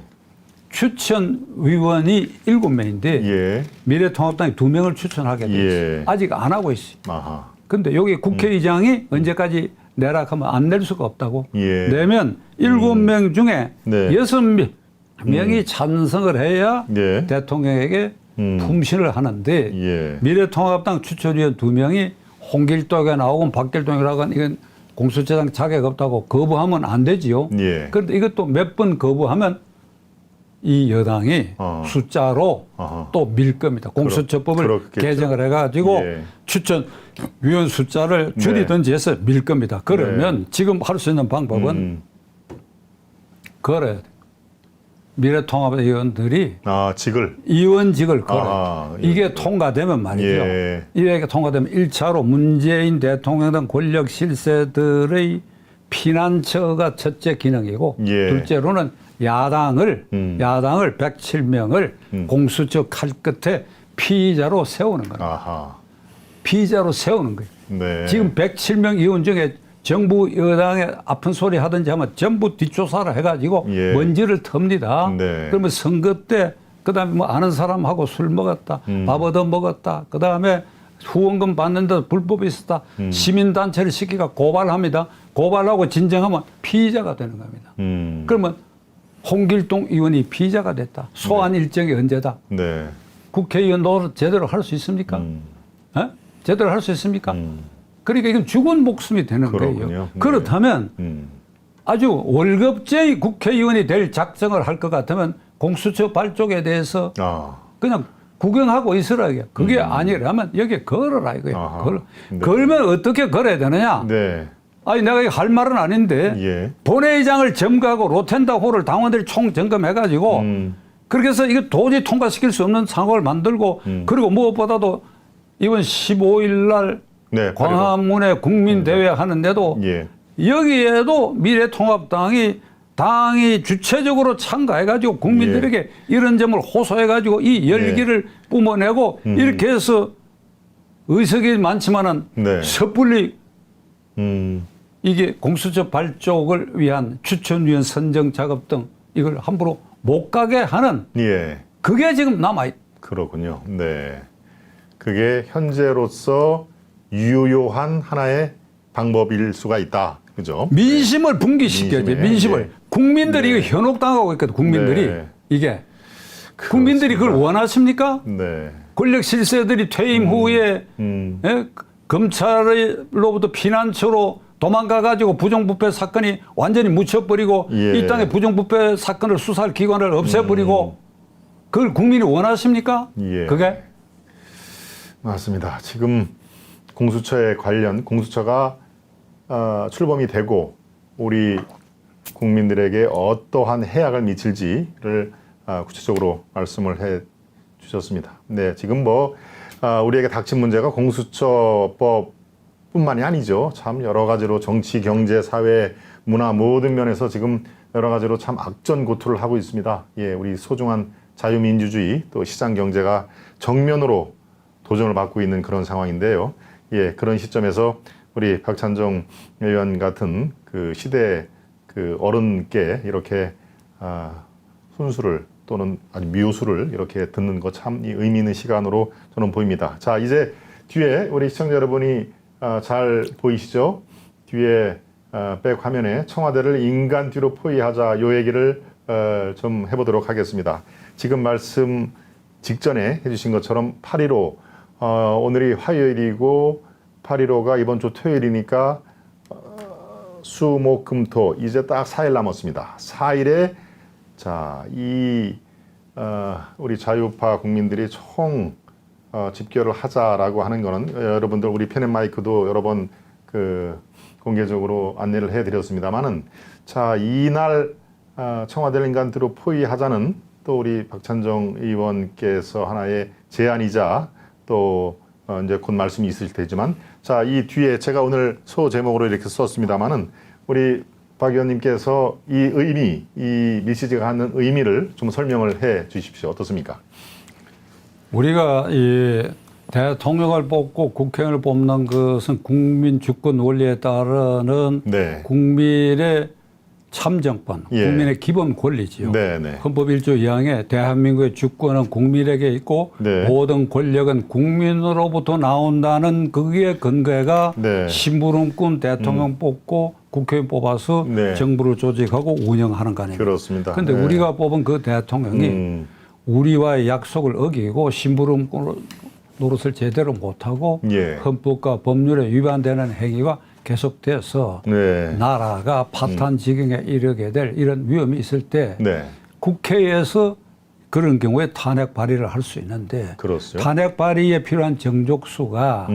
추천위원이 7명인데 예. 미래통합당이 2명을 추천하게 돼 있어요. 예. 아직 안 하고 있어요. 아하. 근데 여기 국회의장이 언제까지 내라 하면 안 낼 수가 없다고. 예. 내면 7명 중에 네. 6명이 찬성을 해야 예. 대통령에게 품신을 하는데 예. 미래통합당 추천위원 2명이 홍길동에 나오건 박길동이라고 하건 이건 공수처장 자격 없다고 거부하면 안 되지요. 예. 그런데 이것도 몇 번 거부하면 이 여당이 숫자로 어허. 또 밀 겁니다. 공수처법을 그렇겠죠. 개정을 해가지고 예. 추천위원 숫자를 줄이든지 해서 밀 겁니다. 그러면 지금 할 수 있는 방법은 걸어야 돼요. 미래통합 의원들이 직을. 의원직을 걸어요. 아, 이게 통과되면 말이죠. 예. 이게 통과되면 1차로 문재인 대통령 등 권력 실세들의 피난처가 첫째 기능이고 예. 둘째로는 야당을 107명을 공수처 칼 끝에 피의자로 세우는 거예요. 아하. 피의자로 세우는 거예요. 네. 지금 107명 의원 중에 정부 여당에 아픈 소리 하든지 하면 전부 뒷조사를 해가지고 예. 먼지를 텁니다. 네. 그러면 선거 때 그다음에 뭐 아는 사람하고 술 먹었다, 밥 얻어 먹었다, 그다음에 후원금 받는데 불법이 있었다, 시민단체를 시키가 고발합니다. 고발하고 진정하면 피의자가 되는 겁니다. 그러면 홍길동 의원이 피의자가 됐다. 소환 일정이 언제다. 네. 국회의원 노릇 제대로 할 수 있습니까? 에? 제대로 할 수 있습니까? 그러니까 이건 죽은 목숨이 되는 그렇군요. 거예요. 네. 그렇다면 아주 월급제의 국회의원이 될 작정을 할 것 같으면 공수처 발족에 대해서 그냥 구경하고 있으라 이게. 그게 아니라면 여기 걸어라 이거야. 아하. 네. 걸면 어떻게 걸어야 되느냐? 네. 아니 내가 이거 할 말은 아닌데 예. 본회의장을 점거하고 로텐다호를 당원들이 총 점검해가지고 그렇게 해서 이거 도저히 통과시킬 수 없는 상황을 만들고 그리고 무엇보다도 이번 15일 날 네. 광화문에 국민대회 하는데도 예. 여기에도 미래통합당이 당이 주체적으로 참가해가지고 국민들에게 이런 점을 호소해가지고 이 열기를 뿜어내고 이렇게 해서 의석이 많지만은 네. 섣불리 이게 이게 공수처 발족을 위한 추천위원 선정 작업 등 이걸 함부로 못 가게 하는 예. 그게 지금 남아있. 그렇군요. 네. 그게 현재로서 유효한 하나의 방법일 수가 있다. 그죠? 민심을 분기시켜야지. 민심을. 예. 국민들이 네. 이거 현혹당하고 있거든. 국민들이. 네. 이게. 국민들이 그걸 원하십니까? 네. 권력 실세들이 퇴임 후에 예? 검찰로부터 피난처로 도망가가지고 부정부패 사건이 완전히 묻혀버리고 예. 이 땅에 부정부패 사건을 수사할 기관을 없애버리고 그걸 국민이 원하십니까? 예. 그게? 맞습니다. 지금 공수처에 관련 공수처가 출범이 되고 우리 국민들에게 어떠한 해악을 미칠지를 구체적으로 말씀을 해 주셨습니다. 네, 지금 우리에게 닥친 문제가 공수처법뿐만이 아니죠. 참 여러 가지로 정치, 경제, 사회, 문화 모든 면에서 지금 여러 가지로 참 악전고투를 하고 있습니다. 예, 우리 소중한 자유민주주의 또 시장 경제가 정면으로 도전을 받고 있는 그런 상황인데요. 예, 그런 시점에서 우리 박찬정 의원 같은 그 시대 그 어른께 이렇게 훈수를 또는 아주 묘수를 이렇게 듣는 것 참 의미 있는 시간으로 저는 보입니다. 자, 이제 뒤에 우리 시청자 여러분이 잘 보이시죠? 뒤에 백 화면에 청와대를 인간 뒤로 포위하자 요 얘기를 좀 해보도록 하겠습니다. 지금 말씀 직전에 해주신 것처럼 8.15 오늘이 화요일이고 8.15가 이번 주 토요일이니까 수, 목, 금, 토 이제 딱 4일 남았습니다. 4일에 자, 우리 자유파 국민들이 총 집결을 하자라고 하는 거는 여러분들 우리 펜 앤 마이크도 여러 번 공개적으로 안내를 해드렸습니다만은 자, 이날 청와대를 인간으로 포위하자는 또 우리 박찬정 의원께서 하나의 제안이자 또 이제 곧 말씀이 있을 테지만 자, 이 뒤에 제가 오늘 소 제목으로 이렇게 썼습니다만은 우리 박 의원님께서 이 의미, 이 메시지가 갖는 의미를 좀 설명을 해 주십시오. 어떻습니까? 우리가 이 대통령을 뽑고 국회의원을 뽑는 것은 국민 주권 원리에 따르는 네. 국민의 참정권, 예. 국민의 기본 권리지요. 네, 네. 헌법 1조 2항에 대한민국의 주권은 국민에게 있고 네. 모든 권력은 국민으로부터 나온다는 그게 근거가 네. 심부름꾼 대통령 뽑고 국회의원 뽑아서 네. 정부를 조직하고 운영하는 거 아닙니까? 그렇습니다. 그런데 네. 우리가 뽑은 그 대통령이 우리와의 약속을 어기고 심부름꾼 노릇을 제대로 못하고 예. 헌법과 법률에 위반되는 행위가 계속돼서 네. 나라가 파탄 지경에 이르게 될 이런 위험이 있을 때 네. 국회에서 그런 경우에 탄핵 발의를 할 수 있는데 그렇죠. 탄핵 발의에 필요한 정족수가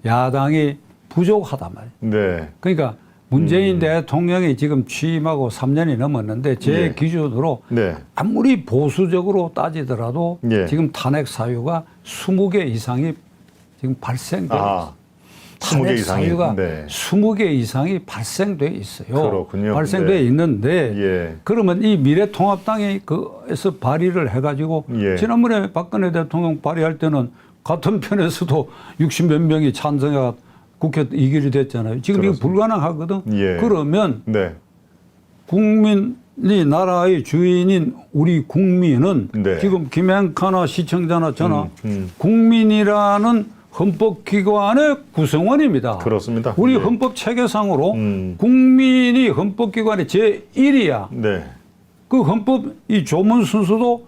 야당이 부족하단 말이에요. 네. 그러니까 문재인 대통령이 지금 취임하고 3년이 넘었는데 제 네. 기준으로 네. 아무리 보수적으로 따지더라도 예. 지금 탄핵 사유가 20개 이상이 지금 발생돼 있어요. 20개 탄핵 이상이. 사유가 네. 20개 이상이 발생돼 있어요. 그렇군요. 발생돼 네. 있는데 예. 그러면 이 미래통합당이 그에서 발의를 해가지고 예. 지난번에 박근혜 대통령 발의할 때는 같은 편에서도 60몇 명이 찬성해가 국회 이결이 됐잖아요. 지금 그렇습니다. 이거 불가능하거든. 예. 그러면 네. 국민이 나라의 주인인 우리 국민은 네. 지금 김행카나 시청자나 저나 국민이라는 헌법기관의 구성원입니다. 그렇습니다. 우리 예. 헌법 체계상으로 국민이 헌법기관의 제1이야. 네. 그 헌법 이 조문 순서도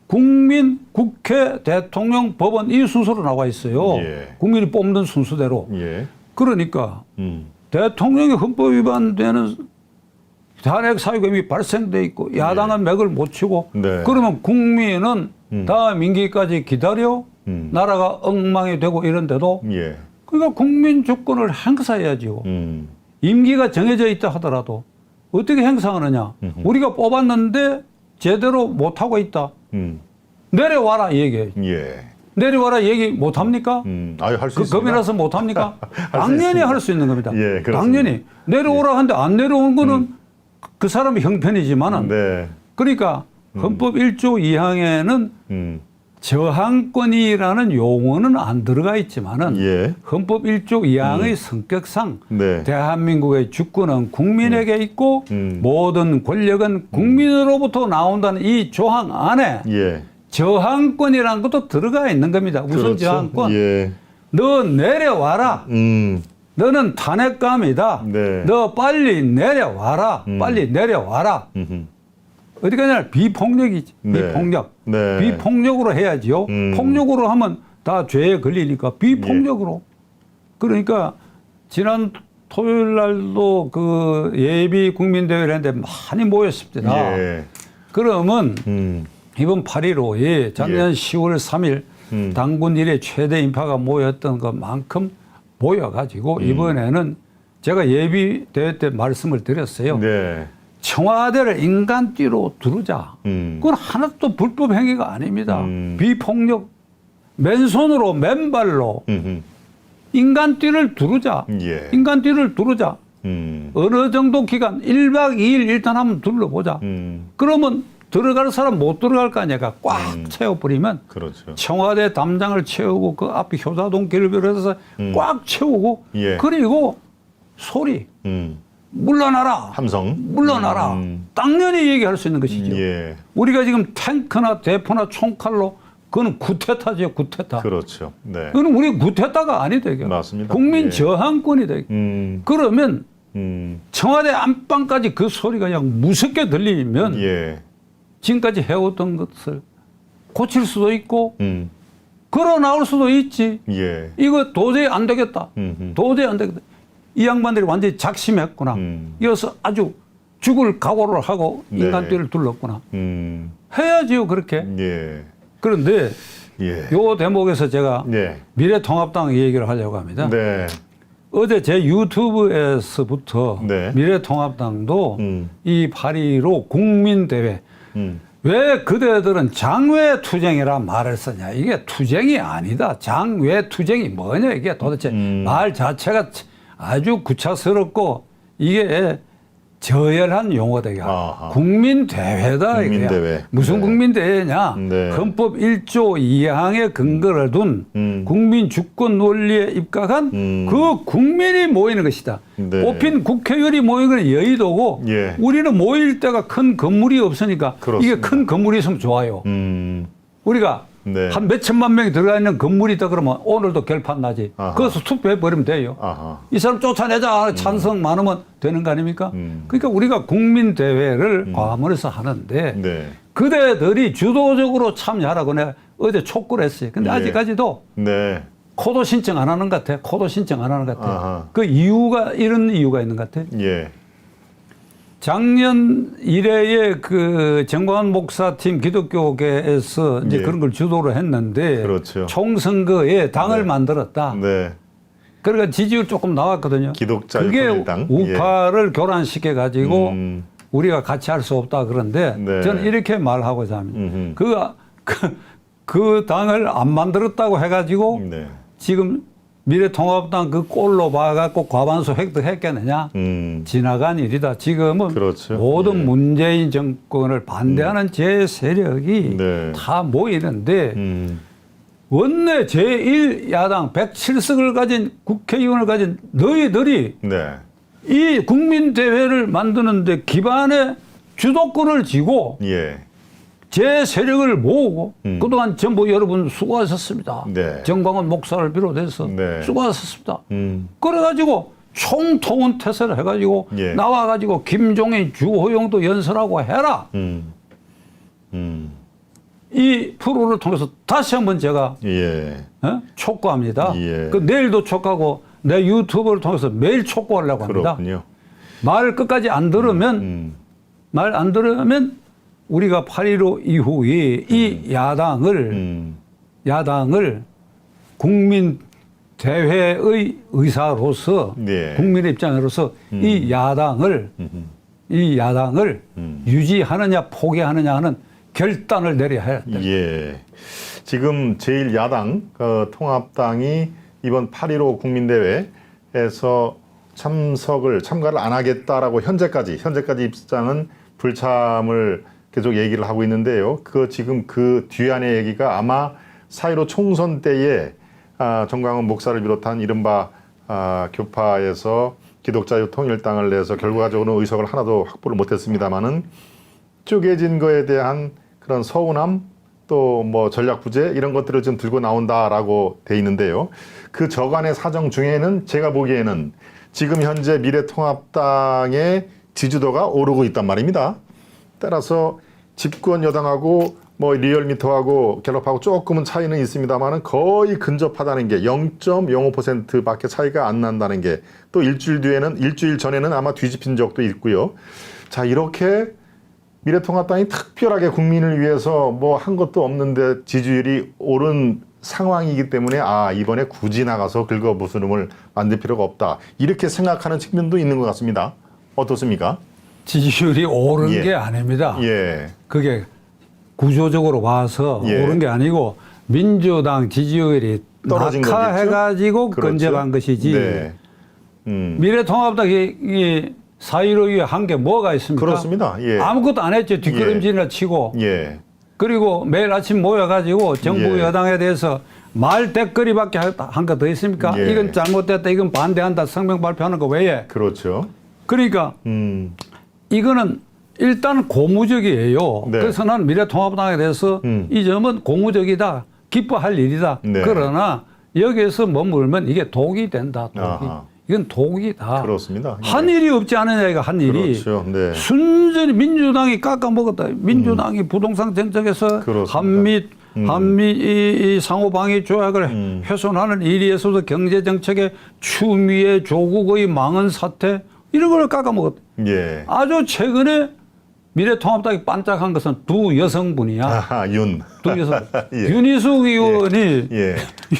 국민, 국회, 대통령, 법원 이 순서로 나와 있어요. 예. 국민이 뽑는 순서대로. 예. 그러니까 대통령이 헌법 위반되는 탄핵 사유가 이미 발생돼 있고 야당은 맥을 못 치고 네. 그러면 국민은 다음 임기까지 기다려 나라가 엉망이 되고 이런데도 예. 그러니까 국민 주권을 행사해야지요. 임기가 정해져 있다 하더라도 어떻게 행사하느냐. 우리가 뽑았는데 제대로 못하고 있다. 내려와라 얘기해. 예. 내려와라 얘기 못합니까? 아유, 할 수 그 있습니다. 겁이나서 못합니까? 수 당연히 있습니다. 할 수 있는 겁니다. 예, 그렇습니다. 당연히 내려오라 하는데 안 내려오는 거는 그 사람의 형편이지만은 네. 그러니까 헌법 1조 2항에는 저항권이라는 용어는 안 들어가 있지만은 예. 헌법 1조 2항의 성격상 네. 대한민국의 주권은 국민에게 있고 모든 권력은 국민으로부터 나온다는 이 조항 안에 예. 저항권이라는 것도 들어가 있는 겁니다. 우선 그렇죠. 저항권. 예. 너 내려와라. 너는 탄핵감이다. 네. 너 빨리 내려와라. 빨리 내려와라. 어디 가냐? 비폭력이지. 네. 비폭력. 네. 비폭력으로 해야지요. 폭력으로 하면 다 죄에 걸리니까 비폭력으로. 그러니까 지난 토요일 날도 그 예비 국민대회를 했는데 많이 모였습니다. 예. 그러면 이번 8일 5일 작년 예. 10월 3일 당군 이래 최대 인파가 모였던 것만큼 모여가지고 이번에는 제가 예비 대회 때 말씀을 드렸어요. 네. 청와대를 인간띠로 두르자. 그건 하나도 불법 행위가 아닙니다. 비폭력, 맨손으로 맨발로 인간띠를 두르자. 예. 인간띠를 두르자. 어느 정도 기간 1박 2일 일단 한번 둘러보자. 그러면 들어갈 사람 못 들어갈 거 아니야. 꽉 채워버리면 그렇죠. 청와대 담장을 채우고 그 앞에 효자동길을 비롯해서 꽉 채우고 예. 그리고 소리 물러나라. 함성. 물러나라. 당연히 얘기할 수 있는 것이죠. 예. 우리가 지금 탱크나 대포나 총칼로 그거는 구테타죠. 구테타. 그렇죠. 네. 그건 우리 구테타가 아니다. 이게. 맞습니다. 국민 예. 저항권이다. 그러면 청와대 안방까지 그 소리가 그냥 무섭게 들리면 예. 지금까지 해왔던 것을 고칠 수도 있고 걸어 나올 수도 있지. 예. 이거 도저히 안 되겠다. 도저히 안 되겠다. 이 양반들이 완전히 작심했구나. 이어서 아주 죽을 각오를 하고 네. 인간띠를 둘렀구나. 해야지요 그렇게. 예. 그런데 예. 요 대목에서 제가 예. 미래통합당 얘기를 하려고 합니다. 네. 어제 제 유튜브에서부터 네. 미래통합당도 이 8.15 국민대회 왜 그대들은 장외투쟁이라 말을 쓰냐. 이게 투쟁이 아니다. 장외투쟁이 뭐냐. 이게 도대체 말 자체가 아주 구차스럽고 이게 저열한 용어다. 아하. 국민대회다. 국민대회. 이게. 무슨 네. 국민대회냐. 네. 헌법 1조 2항에 근거를 둔 국민 주권 논리에 입각한 그 국민이 모이는 것이다. 네. 뽑힌 국회의원이 모이는 건 여의도고 예. 우리는 모일 때가 큰 건물이 없으니까 그렇습니다. 이게 큰 건물이 있으면 좋아요. 우리가 네. 한 몇천만 명이 들어가 있는 건물이 있다 그러면 오늘도 결판 나지. 아하. 거기서 투표해버리면 돼요. 아하. 이 사람 쫓아내자 찬성 많으면 되는 거 아닙니까? 그러니까 우리가 국민대회를 과문해서 하는데 네. 그대들이 주도적으로 참여하라고 내가 어제 촉구를 했어요. 근데 예. 아직까지도 네. 코도 신청 안 하는 것 같아. 코도 신청 안 하는 것 같아. 아하. 그 이유가 이런 이유가 있는 것 같아. 예. 작년 1회에 그 정광훈 목사팀 기독교계에서 이제 예. 그런 걸 주도를 했는데 그렇죠. 총선거에 당을 네. 만들었다. 네. 그러니까 지지율 조금 나왔거든요. 기독자유통일당. 그게 우파를 교란시켜 가지고 음. 우리가 같이 할 수 없다 그런데 네. 저는 이렇게 말하고자 합니다. 그 당을 안 만들었다고 해가지고 네. 지금 미래통합당 그 꼴로 봐갖고 과반수 획득했겠느냐? 지나간 일이다. 지금은 그렇죠. 모든 예. 문재인 정권을 반대하는 제 세력이 네. 다 모이는데 원내 제1야당 107석을 가진 국회의원을 가진 너희들이 네. 이 국민대회를 만드는데 기반에 주도권을 쥐고 예. 제 세력을 모으고 그동안 전부 여러분 수고하셨습니다. 네. 정광훈 목사를 비롯해서 네. 수고하셨습니다. 그래가지고 총통운 태세를 해가지고 예. 나와가지고 김종인, 주호영도 연설하고 해라. 이 프로를 통해서 다시 한번 제가 예. 촉구합니다. 예. 그 내일도 촉구하고 내 유튜브를 통해서 매일 촉구하려고 합니다. 그렇군요. 말 끝까지 안 들으면 말 안 들으면 우리가 8.15 이후에 이 야당을 국민 대회의 의사로서 네. 국민의 입장으로서 이 야당을 유지하느냐 포기하느냐 하는 결단을 내려야 할 때. 예. 지금 제1야당 통합당이 이번 8.15 국민대회에서 참가를 안 하겠다라고 현재까지 입장은 불참을 계속 얘기를 하고 있는데요. 지금 그 뒤안의 얘기가 아마 4.15 총선 때에 정광훈 목사를 비롯한 이른바 교파에서 기독자유통일당을 내서 결과적으로 의석을 하나도 확보를 못했습니다마는 쪼개진 거에 대한 그런 서운함 또 뭐 전략 부재 이런 것들을 좀 들고 나온다라고 돼 있는데요. 그 저간의 사정 중에는 제가 보기에는 지금 현재 미래통합당의 지지도가 오르고 있단 말입니다. 따라서 집권 여당하고 뭐 리얼미터하고 갤럽하고 조금은 차이는 있습니다만은 거의 근접하다는 게 0.05%밖에 차이가 안 난다는 게 또 일주일 전에는 아마 뒤집힌 적도 있고요. 자, 이렇게 미래통합당이 특별하게 국민을 위해서 뭐 한 것도 없는데 지지율이 오른 상황이기 때문에 이번에 굳이 나가서 긁어부스럼을 만들 필요가 없다. 이렇게 생각하는 측면도 있는 것 같습니다. 어떻습니까? 지지율이 오른 게 아닙니다. 예. 그게 구조적으로 봐서 오른 게 아니고 민주당 지지율이 떨어진 낙하해가지고 그렇죠? 건져간 것이지. 네. 미래통합당이 4.15 이후에 한 게 뭐가 있습니까? 그렇습니다. 예. 아무것도 안 했죠. 뒷걸음질이나 치고. 예. 그리고 매일 아침 모여가지고 정부 예. 여당에 대해서 말대거리밖에 한 거 더 있습니까? 예. 이건 잘못됐다, 이건 반대한다 성명 발표하는 거 외에. 그렇죠. 그러니까 이거는 일단 고무적이에요. 네. 그래서 나는 미래통합당에 대해서 이 점은 고무적이다, 기뻐할 일이다. 네. 그러나 여기에서 머물면 이게 독이 된다. 독이. 아하. 이건 독이다. 그렇습니다. 예. 한 일이 없지 않느냐, 이거 한 일이. 그렇죠. 네. 순전히 민주당이 깎아먹었다. 민주당이 부동산 정책에서 그렇습니다. 한미 이 상호방위 조약을 훼손하는 일에서도 경제 정책의 추미애 조국의 망언 사태 이런 걸 깎아먹었다. 예. 아주 최근에 미래통합당이 반짝한 것은 두 여성분이야. 두 여성. 예. 윤희숙 의원이 예.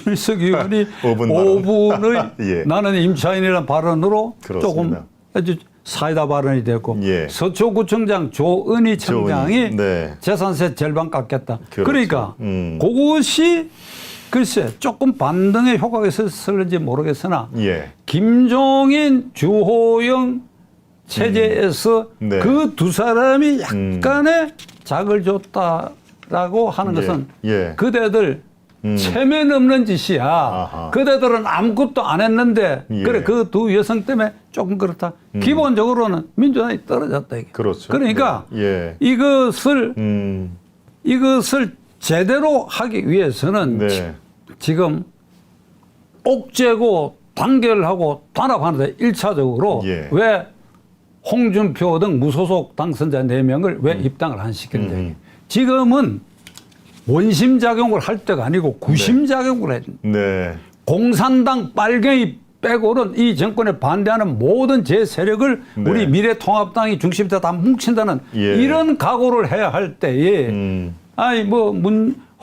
윤희숙 의원이 5분 5분의 예. 나는 임차인이라는 발언으로 그렇습니다. 조금 아주 사이다 발언이 됐고 예. 서초구청장 조은희 청장이 네. 재산세 절반 깎겠다. 그렇죠. 그러니까 그것이 글쎄 조금 반등의 효과가 있었을지 모르겠으나 예. 김종인 주호영 체제에서 네. 그 두 사람이 약간의 작을 줬다라고 하는 것은 예. 그대들 체면 없는 짓이야. 아하. 그대들은 아무것도 안 했는데 예. 그래 그 두 여성 때문에 조금 그렇다. 기본적으로는 민주당이 떨어졌다 이게. 그렇죠. 그러니까 네. 예. 이것을 제대로 하기 위해서는 네. 지금 옥죄고 단결하고 단합하는데 1차적으로 예. 왜 홍준표 등 무소속 당선자 4명을 왜 입당을 안 시켰는지. 지금은 원심작용을 할 때가 아니고 구심작용을 해야 된다. 네. 공산당 빨갱이 빼고는 이 정권에 반대하는 모든 제 세력을 네. 우리 미래통합당이 중심에다 다 뭉친다는 예. 이런 각오를 해야 할 때에 아니 뭐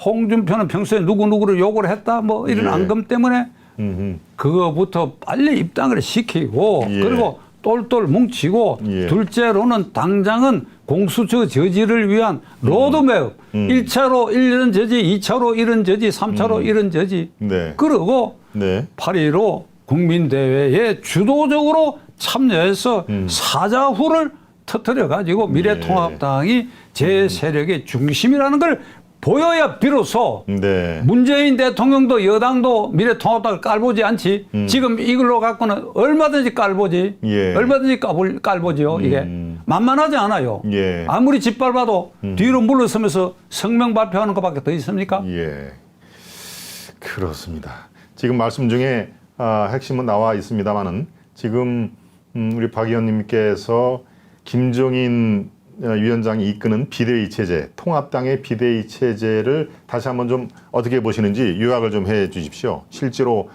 홍준표는 평소에 누구누구를 욕을 했다 뭐 이런 예. 앙금 때문에 그거부터 빨리 입당을 시키고 예. 그리고 똘똘 뭉치고 예. 둘째로는 당장은 공수처 저지를 위한 로드맵 1차로 이런 저지 2차로 이런 저지 3차로 이런 저지 네. 네. 그리고 8.15 국민대회에 주도적으로 참여해서 사자후를 터뜨려 가지고 미래통합당이 제 세력의 중심이라는 걸 보여야 비로소 네. 문재인 대통령도 여당도 미래통합당을 깔보지 않지. 지금 이걸로 갖고는 얼마든지 깔보지. 예. 얼마든지 깔보지요. 이게 만만하지 않아요. 예. 아무리 짓밟아도 뒤로 물러서면서 성명 발표하는 것밖에 더 있습니까? 예. 그렇습니다. 지금 말씀 중에 핵심은 나와 있습니다만은 지금 우리 박 의원님께서 김종인 위원장이 이끄는 비대위 체제, 통합당의 비대위 체제를 다시 한번 좀 어떻게 보시는지 요약을 좀 해 주십시오. 실제로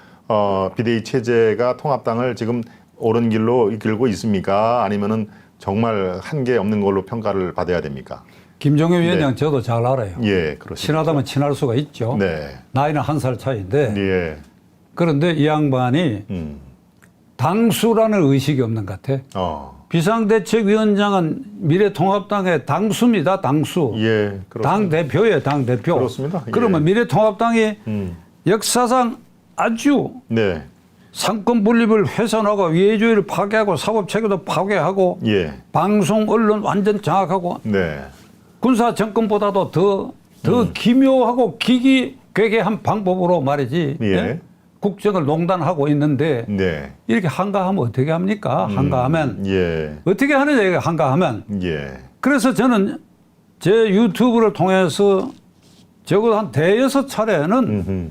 비대위 체제가 통합당을 지금 옳은 길로 이끌고 있습니까? 아니면은 정말 한계 없는 걸로 평가를 받아야 됩니까? 김종인 위원장 저도 잘 알아요. 예, 그렇습니다. 친하다면 친할 수가 있죠. 네. 나이는 1살 차이인데 예. 그런데 이 양반이 당수라는 의식이 없는 것 같아. 비상대책위원장은 미래통합당의 당수입니다. 당수. 예, 그렇습니다. 당대표예요. 당대표. 그렇습니다. 예. 그러면 미래통합당이 역사상 아주 네. 상권 분립을 훼손하고 위해주의를 파괴하고 사법체계도 파괴하고 예. 방송 언론 완전 장악하고 네. 군사 정권보다도 더 기묘하고 기괴한 방법으로 말이지. 예. 예? 국정을 농단하고 있는데 네. 이렇게 한가하면 어떻게 합니까? 한가하면 예. 어떻게 하느냐 이거 한가하면. 예. 그래서 저는 제 유튜브를 통해서 적어도 한 대여섯 차례는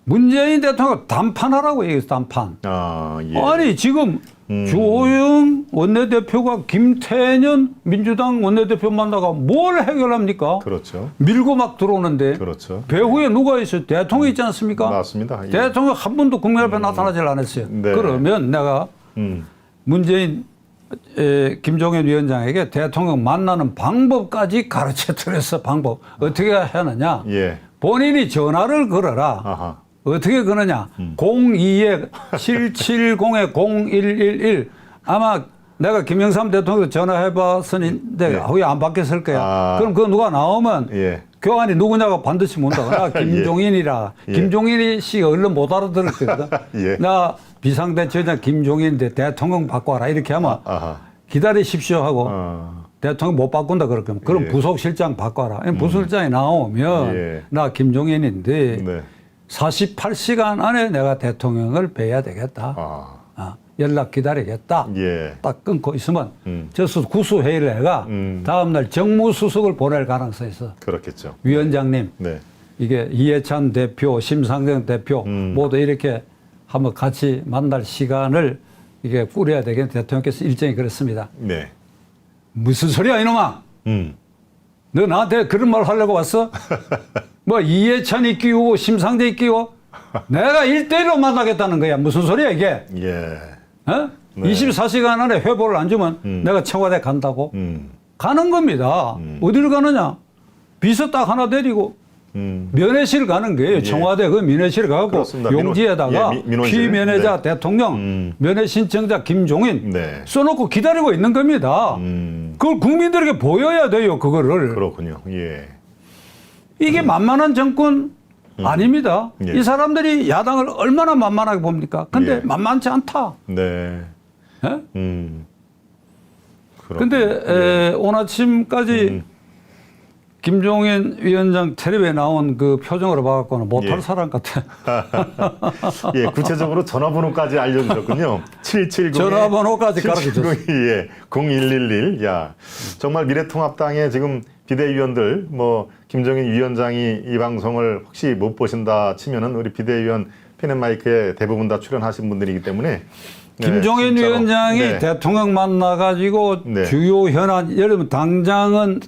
문재인 대통령 단판하라고 얘기했어. 단판. 예. 아니 지금 주호영 원내대표가 김태년 민주당 원내대표 만나가 뭘 해결합니까? 그렇죠. 밀고 막 들어오는데 그렇죠. 배후에 누가 있어요? 대통령 있지 않습니까? 맞습니다. 예. 대통령 한 번도 국민 앞에 나타나질 않았어요. 네. 그러면 내가 문재인 김종인 위원장에게 대통령 만나는 방법까지 가르쳐 드렸어. 방법 어떻게 해야 하느냐? 예. 본인이 전화를 걸어라. 아하. 어떻게 그러냐? 02-770-0111 아마 내가 김영삼 대통령 전화해봤었는데 네. 왜 안 받겠을 거야. 아. 그럼 그 누가 나오면 예. 교환이 누구냐고 반드시 묻는다. 나 김종인이라. 예. 김종인이 씨가 얼른 못 알아들을 거거든. 예. 나 비상대책위원장 김종인인데 대통령 바꿔라. 이렇게 하면 아하. 기다리십시오 하고 대통령 못 바꾼다 그럴 거면 그럼 예. 부속실장 바꿔라. 부속실장이 나오면 예. 나 김종인인데 네. 48시간 안에 내가 대통령을 뵈야 되겠다. 연락 기다리겠다. 예. 딱 끊고 있으면 저수 구수회의를 해가 다음날 정무수석을 보낼 가능성이 있어. 그렇겠죠. 위원장님, 네. 이게 이해찬 대표, 심상정 대표 모두 이렇게 한번 같이 만날 시간을 이게 꾸려야 되겠는데 대통령께서 일정이 그렇습니다. 네. 무슨 소리야 이놈아? 너 나한테 그런 말 하려고 왔어? 뭐 이해찬이 끼우고 심상정이 끼고 내가 1대1로 만나겠다는 거야. 무슨 소리야 이게? 예. 어? 네. 24시간 안에 회보를 안 주면 내가 청와대 간다고? 가는 겁니다. 어디를 가느냐? 비서 딱 하나 데리고 면회실 가는 거예요. 청와대 그 면회실 가고 그렇습니다. 용지에다가 민원실. 피면회자 네. 대통령, 면회 신청자 김종인 네. 써놓고 기다리고 있는 겁니다. 그걸 국민들에게 보여야 돼요. 그거를. 그렇군요. 예. 이게 만만한 정권 아닙니다. 예. 이 사람들이 야당을 얼마나 만만하게 봅니까? 근데 예. 만만치 않다. 네. 예? 그렇군요. 근데 오늘 아침까지 김종인 위원장 텔레비에 나온 그 표정으로 봐갖고는 못할 예. 사람 같아. 예, 구체적으로 전화번호까지 알려주셨군요. 770. 전화번호까지 가르쳐줬어요. 예, 0111. 야, 정말 미래통합당의 지금 비대위원들, 뭐, 김종인 위원장이 이 방송을 혹시 못 보신다 치면은 우리 비대위원 펜앤마이크에 대부분 다 출연하신 분들이기 때문에. 김종인 진짜로. 위원장이 네. 대통령 만나가지고 네. 주요 현안, 예를 들면 당장은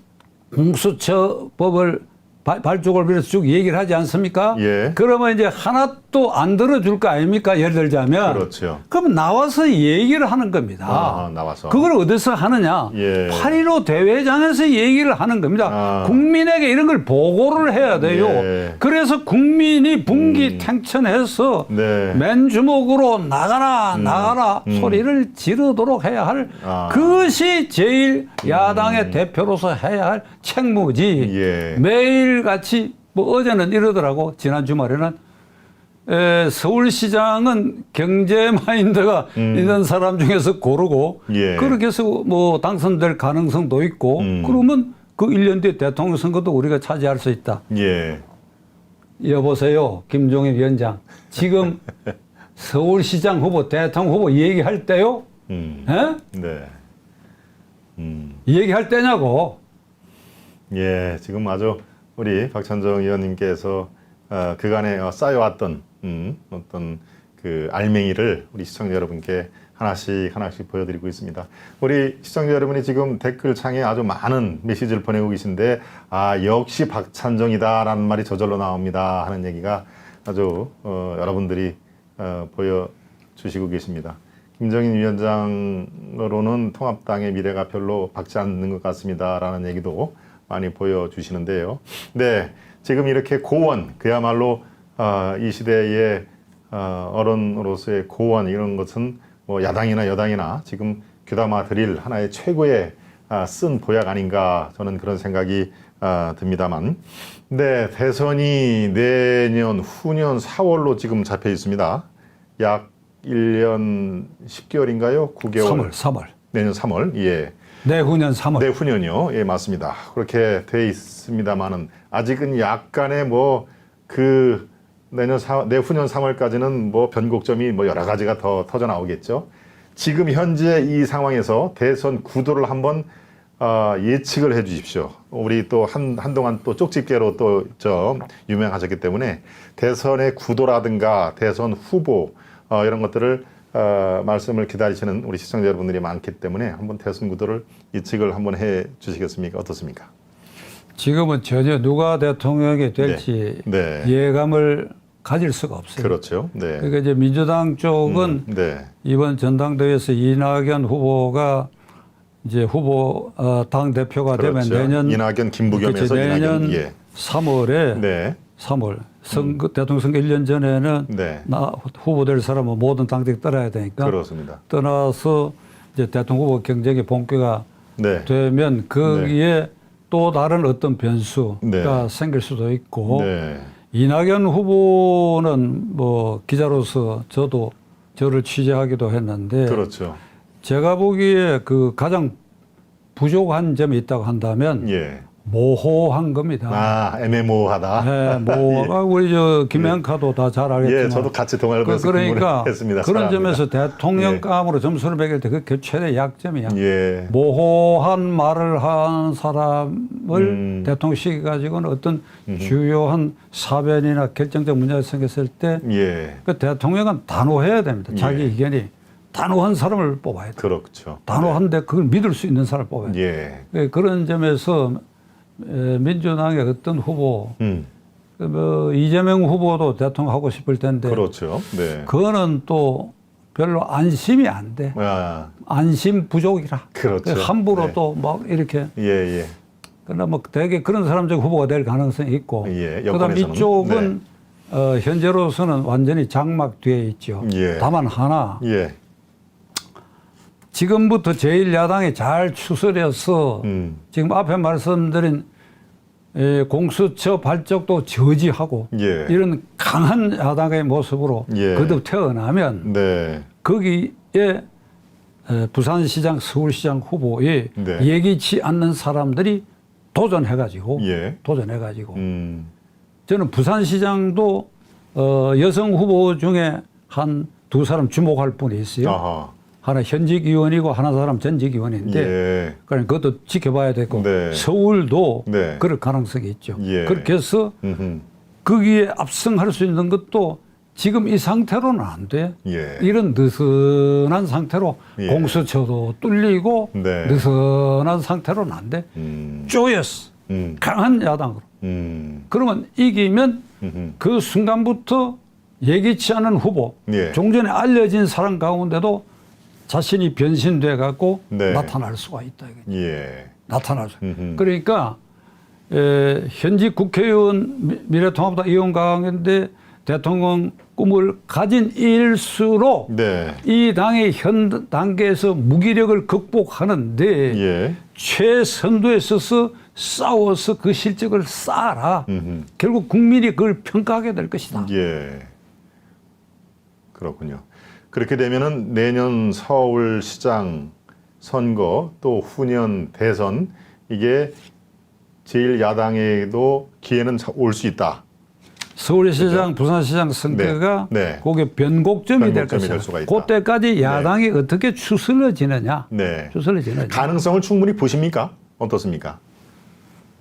공수처법을 발족을 빌어서 쭉 얘기를 하지 않습니까? 예. 그러면 이제 하나도 안 들어줄 거 아닙니까? 예를 들자면. 그렇죠. 그럼 나와서 얘기를 하는 겁니다. 나와서. 그걸 어디서 하느냐? 예. 8.15 대회장에서 얘기를 하는 겁니다. 국민에게 이런 걸 보고를 해야 돼요. 예. 그래서 국민이 분기탱천해서 네. 맨주먹으로 나가라 소리를 지르도록 해야 할 그것이 제일 야당의 대표로서 해야 할 책무지. 예. 매일같이 뭐 어제는 이러더라고. 지난 주말에는 서울시장은 경제 마인드가 있는 사람 중에서 고르고 예. 그렇게 해서 뭐 당선될 가능성도 있고 그러면 그 1년 뒤에 대통령 선거도 우리가 차지할 수 있다. 예. 여보세요, 김종인 위원장. 지금 서울시장 후보, 대통령 후보 얘기할 때요? 예? 네. 얘기할 때냐고. 예, 지금 아주 우리 박찬정 의원님께서 그간에 쌓여왔던 어떤 그 알맹이를 우리 시청자 여러분께 하나씩 보여드리고 있습니다. 우리 시청자 여러분이 지금 댓글창에 아주 많은 메시지를 보내고 계신데 역시 박찬정이다라는 말이 저절로 나옵니다 하는 얘기가 아주 여러분들이 보여주시고 계십니다. 김종인 위원장으로는 통합당의 미래가 별로 밝지 않는 것 같습니다라는 얘기도 많이 보여주시는데요. 네, 지금 이렇게 고원, 그야말로 이 시대의 어른으로서의 고원 이런 것은 뭐 야당이나 여당이나 지금 귀담아 드릴 하나의 최고의 쓴 보약 아닌가 저는 그런 생각이 듭니다만, 네, 대선이 내년 후년 4월로 지금 잡혀 있습니다. 약 1년 10개월인가요? 9개월? 3월. 내년 3월. 예. 내후년 3월. 내후년이요. 예, 맞습니다. 그렇게 돼 있습니다만은 아직은 약간의 뭐 내후년 3월까지는 뭐 변곡점이 뭐 여러 가지가 더 터져 나오겠죠. 지금 현재 이 상황에서 대선 구도를 한번 예측을 해 주십시오. 우리 또 한동안 또 쪽집게로 또 유명하셨기 때문에 대선의 구도라든가 대선 후보 이런 것들을 말씀을 기다리시는 우리 시청자 여러분들이 많기 때문에 한번 대선 구도를 예측을 한번 해 주시겠습니까? 어떻습니까? 지금은 전혀 누가 대통령이 될지 네. 예감을 가질 수가 없어요. 그렇죠. 네. 그러니까 이제 민주당 쪽은 네. 이번 전당대회에서 이낙연 후보가 이제 후보 당 대표가 그렇죠. 되면 내년 이낙연 김부겸에서 내년 이낙연. 예. 3월에 네. 3월 대통령 선거 1년 전에는 네. 나 후보 될 사람은 모든 당직 떠나야 되니까 그렇습니다. 떠나서 이제 대통령 후보 경쟁이 본격화 네. 되면 거기에 또 다른 어떤 변수가 네. 생길 수도 있고 네. 이낙연 후보는 뭐 기자로서 저도 저를 취재하기도 했는데 그렇죠. 제가 보기에 그 가장 부족한 점이 있다고 한다면 예. 모호한 겁니다. 애매모호하다. 네, 모호가 우리 저 김영카도 다 잘 알겠지만. 예, 저도 같이 동아일보에서 그러니까 근무했습니다. 그런 사람입니다. 점에서 대통령감으로 예. 점수를 매길 때 그게 최대 약점이야. 예. 모호한 말을 한 사람을 대통령 시기 가지고는 어떤 주요한 사변이나 결정적 문제가 생겼을 때 예. 그 대통령은 단호해야 됩니다. 자기 예. 의견이 단호한 사람을 뽑아야 돼. 그렇죠. 단호한데 그걸 믿을 수 있는 사람을 뽑아야 돼. 예. 그런 점에서 민주당의 어떤 후보, 뭐 이재명 후보도 대통령 하고 싶을 텐데, 그렇죠. 네. 그거는 또 별로 안심이 안 돼. 안심 부족이라. 그렇죠. 함부로 네. 또 막 이렇게. 예. 그러나 뭐 되게 그런 사람적 후보가 될 가능성이 있고. 예, 그다음 여권에서는. 이쪽은 현재로서는 완전히 장막 뒤에 있죠. 예. 다만 하나. 예. 지금부터 제1야당이 잘 추스려서 지금 앞에 말씀드린 공수처 발족도 저지하고 예. 이런 강한 야당의 모습으로 예. 거듭 태어나면 네. 거기에 부산시장, 서울시장 후보에 네. 예기치 않는 사람들이 도전해가지고 예. 저는 부산시장도 여성 후보 중에 한 두 사람 주목할 분이 있어요. 아하. 하나 현직 의원이고 하나 사람 전직 의원인데 예. 그러니까 그것도 지켜봐야 되고 네. 서울도 네. 그럴 가능성이 있죠. 예. 그렇게 해서 거기에 압승할 수 있는 것도 지금 이 상태로는 안 돼. 예. 이런 느슨한 상태로 예. 공수처도 뚫리고 네. 느슨한 상태로는 안 돼. 쪼였어. 강한 야당으로. 그러면 이기면 그 순간부터 예기치 않은 후보, 예. 종전에 알려진 사람 가운데도 자신이 변신돼 갖고 네. 나타날 수가 있다. 이거죠. 예. 나타날 수. 그러니까 현직 국회의원 미래통합당 이용 강인데 대통령 꿈을 가진 일수록 네. 이 당의 현 단계에서 무기력을 극복하는데 예. 최선두에 서서 싸워서 그 실적을 쌓아라. 결국 국민이 그걸 평가하게 될 것이다. 예. 그렇군요. 그렇게 되면은 내년 서울시장 선거 또 후년 대선 이게 제1야당에도 기회는 올 수 있다. 서울시장, 부산시장 선거가 네. 그게 변곡점이 될 변곡점이 될 것이다. 수가 있다. 그때까지 야당이 어떻게 추슬러지느냐. 네. 추슬러지느냐. 가능성을 충분히 보십니까? 어떻습니까?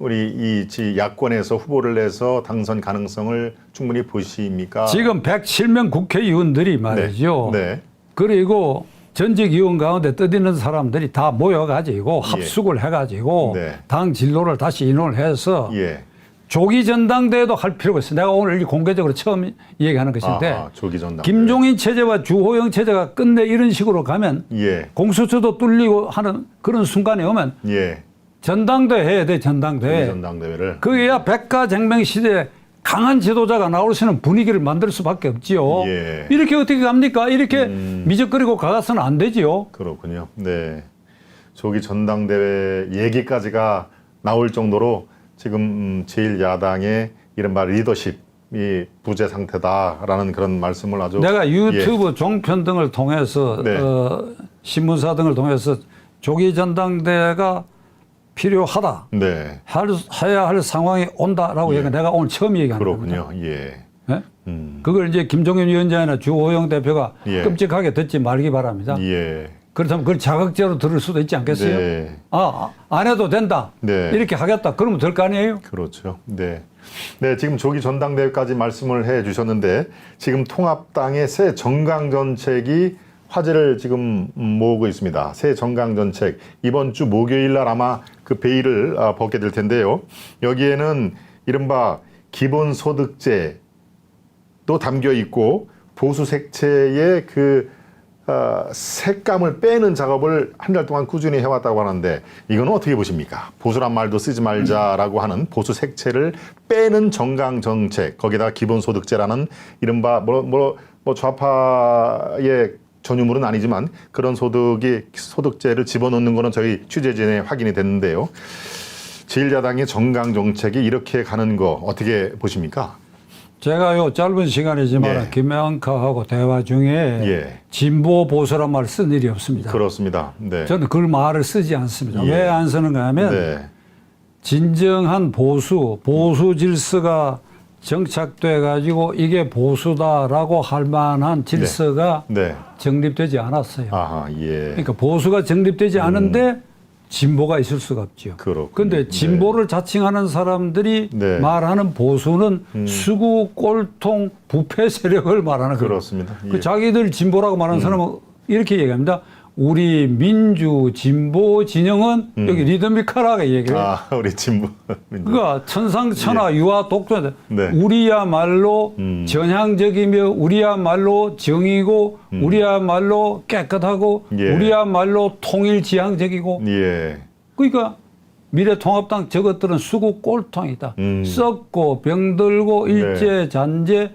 우리 이 야권에서 후보를 내서 당선 가능성을 충분히 보십니까? 지금 107명 국회의원들이 말이죠. 네. 그리고 전직 의원 가운데 떠드는 사람들이 다 모여가지고 합숙을 해가지고 네. 당 진로를 다시 인원을 해서 예. 조기 전당대회도 할 필요가 있어요. 내가 오늘 공개적으로 처음 얘기하는 것인데 아하, 조기 전당대회. 김종인 체제와 주호영 체제가 끝내 이런 식으로 가면 예. 공수처도 뚫리고 하는 그런 순간에 오면 예. 전당대회 해야 돼, 전당대회. 전당대회를. 그래야 백가쟁명 시대에 강한 지도자가 나올 수 있는 분위기를 만들 수밖에 없지요. 예. 이렇게 어떻게 갑니까? 이렇게 미적거리고 가서는 안 되지요. 그렇군요. 네. 조기 전당대회 얘기까지가 나올 정도로 지금 제1야당의 이른바 리더십이 부재 상태다라는 그런 말씀을 아주 내가 유튜브 종편 등을 통해서 네. 신문사 등을 통해서 조기 전당대회가 필요하다. 네. 해야 할 상황이 온다라고 얘기가 내가 오늘 처음 얘기한 겁니다. 그렇군요. 예. 예? 그걸 이제 김종인 위원장이나 주호영 대표가 예. 끔찍하게 듣지 말기 바랍니다. 예. 그렇다면 그걸 자극제로 들을 수도 있지 않겠어요? 네. 안 해도 된다. 네. 이렇게 하겠다. 그러면 될 거 아니에요? 그렇죠. 네. 네, 지금 조기 전당대회까지 말씀을 해 주셨는데 지금 통합당의 새 정강정책이 화제를 지금 모으고 있습니다. 새 정강정책 이번 주 목요일 날 아마 그 베일을 벗게 될 텐데요. 여기에는 이른바 기본소득제도 담겨 있고 보수 색채의 그 색감을 빼는 작업을 한 달 동안 꾸준히 해왔다고 하는데 이거는 어떻게 보십니까? 보수란 말도 쓰지 말자라고 하는 보수 색채를 빼는 정강 정책 거기다가 기본소득제라는 이른바 뭐 좌파의 전유물은 아니지만 그런 소득제를 집어넣는 거는 저희 취재진에 확인이 됐는데요. 제1야당의 정강 정책이 이렇게 가는 거 어떻게 보십니까? 제가요 짧은 시간이지만 예. 김영카하고 대화 중에 예. 진보 보수란 말을 쓴 일이 없습니다. 그렇습니다. 네. 저는 그 말을 쓰지 않습니다. 예. 왜 안 쓰는가 하면 네. 진정한 보수 질서가 정착돼 가지고 이게 보수다라고 할 만한 질서가 네. 정립되지 않았어요. 아하, 예. 그러니까 보수가 정립되지 않은데 진보가 있을 수가 없죠. 그렇군요. 그런데 진보를 자칭하는 사람들이 네. 말하는 보수는 수구, 꼴통, 부패 세력을 말하는 거예요. 그렇습니다. 예. 그 자기들 진보라고 말하는 사람은 이렇게 얘기합니다. 우리 민주 진보 진영은 여기 리드미컬하게 얘기해요. 아, 우리 진보. 그러니까 천상천하 유아 독존. 네. 우리야말로 전향적이며 우리야말로 정의고 우리야말로 깨끗하고 예. 우리야말로 통일지향적이고 예. 그러니까 미래통합당 저것들은 수구 꼴통이다. 썩고 병들고 일제 잔재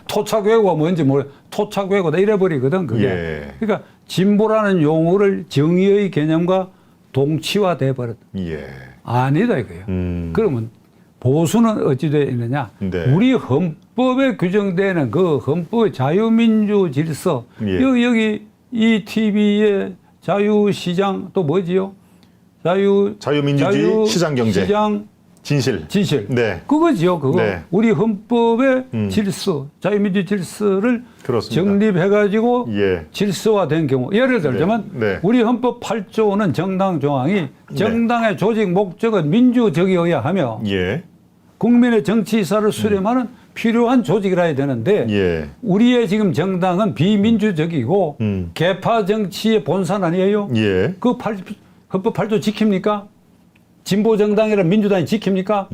토착외고가 뭔지 모르. 토착외고다 이래버리거든 그게. 예. 그러니까 진보라는 용어를 정의의 개념과 동치화돼 버렸다. 예. 아니다 이거예요. 그러면 보수는 어찌 되어 있느냐? 네. 우리 헌법에 규정되는 그 헌법의 자유민주 질서. 예. 여기 이 TV의 자유시장 또 뭐지요? 자유민주주의, 시장경제. 진실. 네. 그거지요, 그거. 네. 우리 헌법의 질서, 자유민주 질서를 그렇습니다. 정립해가지고 예. 질서화된 경우. 예를 들자면 네. 네. 우리 헌법 8조는 정당 조항이 정당의 조직 목적은 민주적이어야 하며 예. 국민의 정치 의사를 수렴하는 필요한 조직이라 해야 되는데 예. 우리의 지금 정당은 비민주적이고 개파 정치의 본산 아니에요? 예. 그 헌법 8조 지킵니까? 진보 정당이라 민주당이 지킵니까?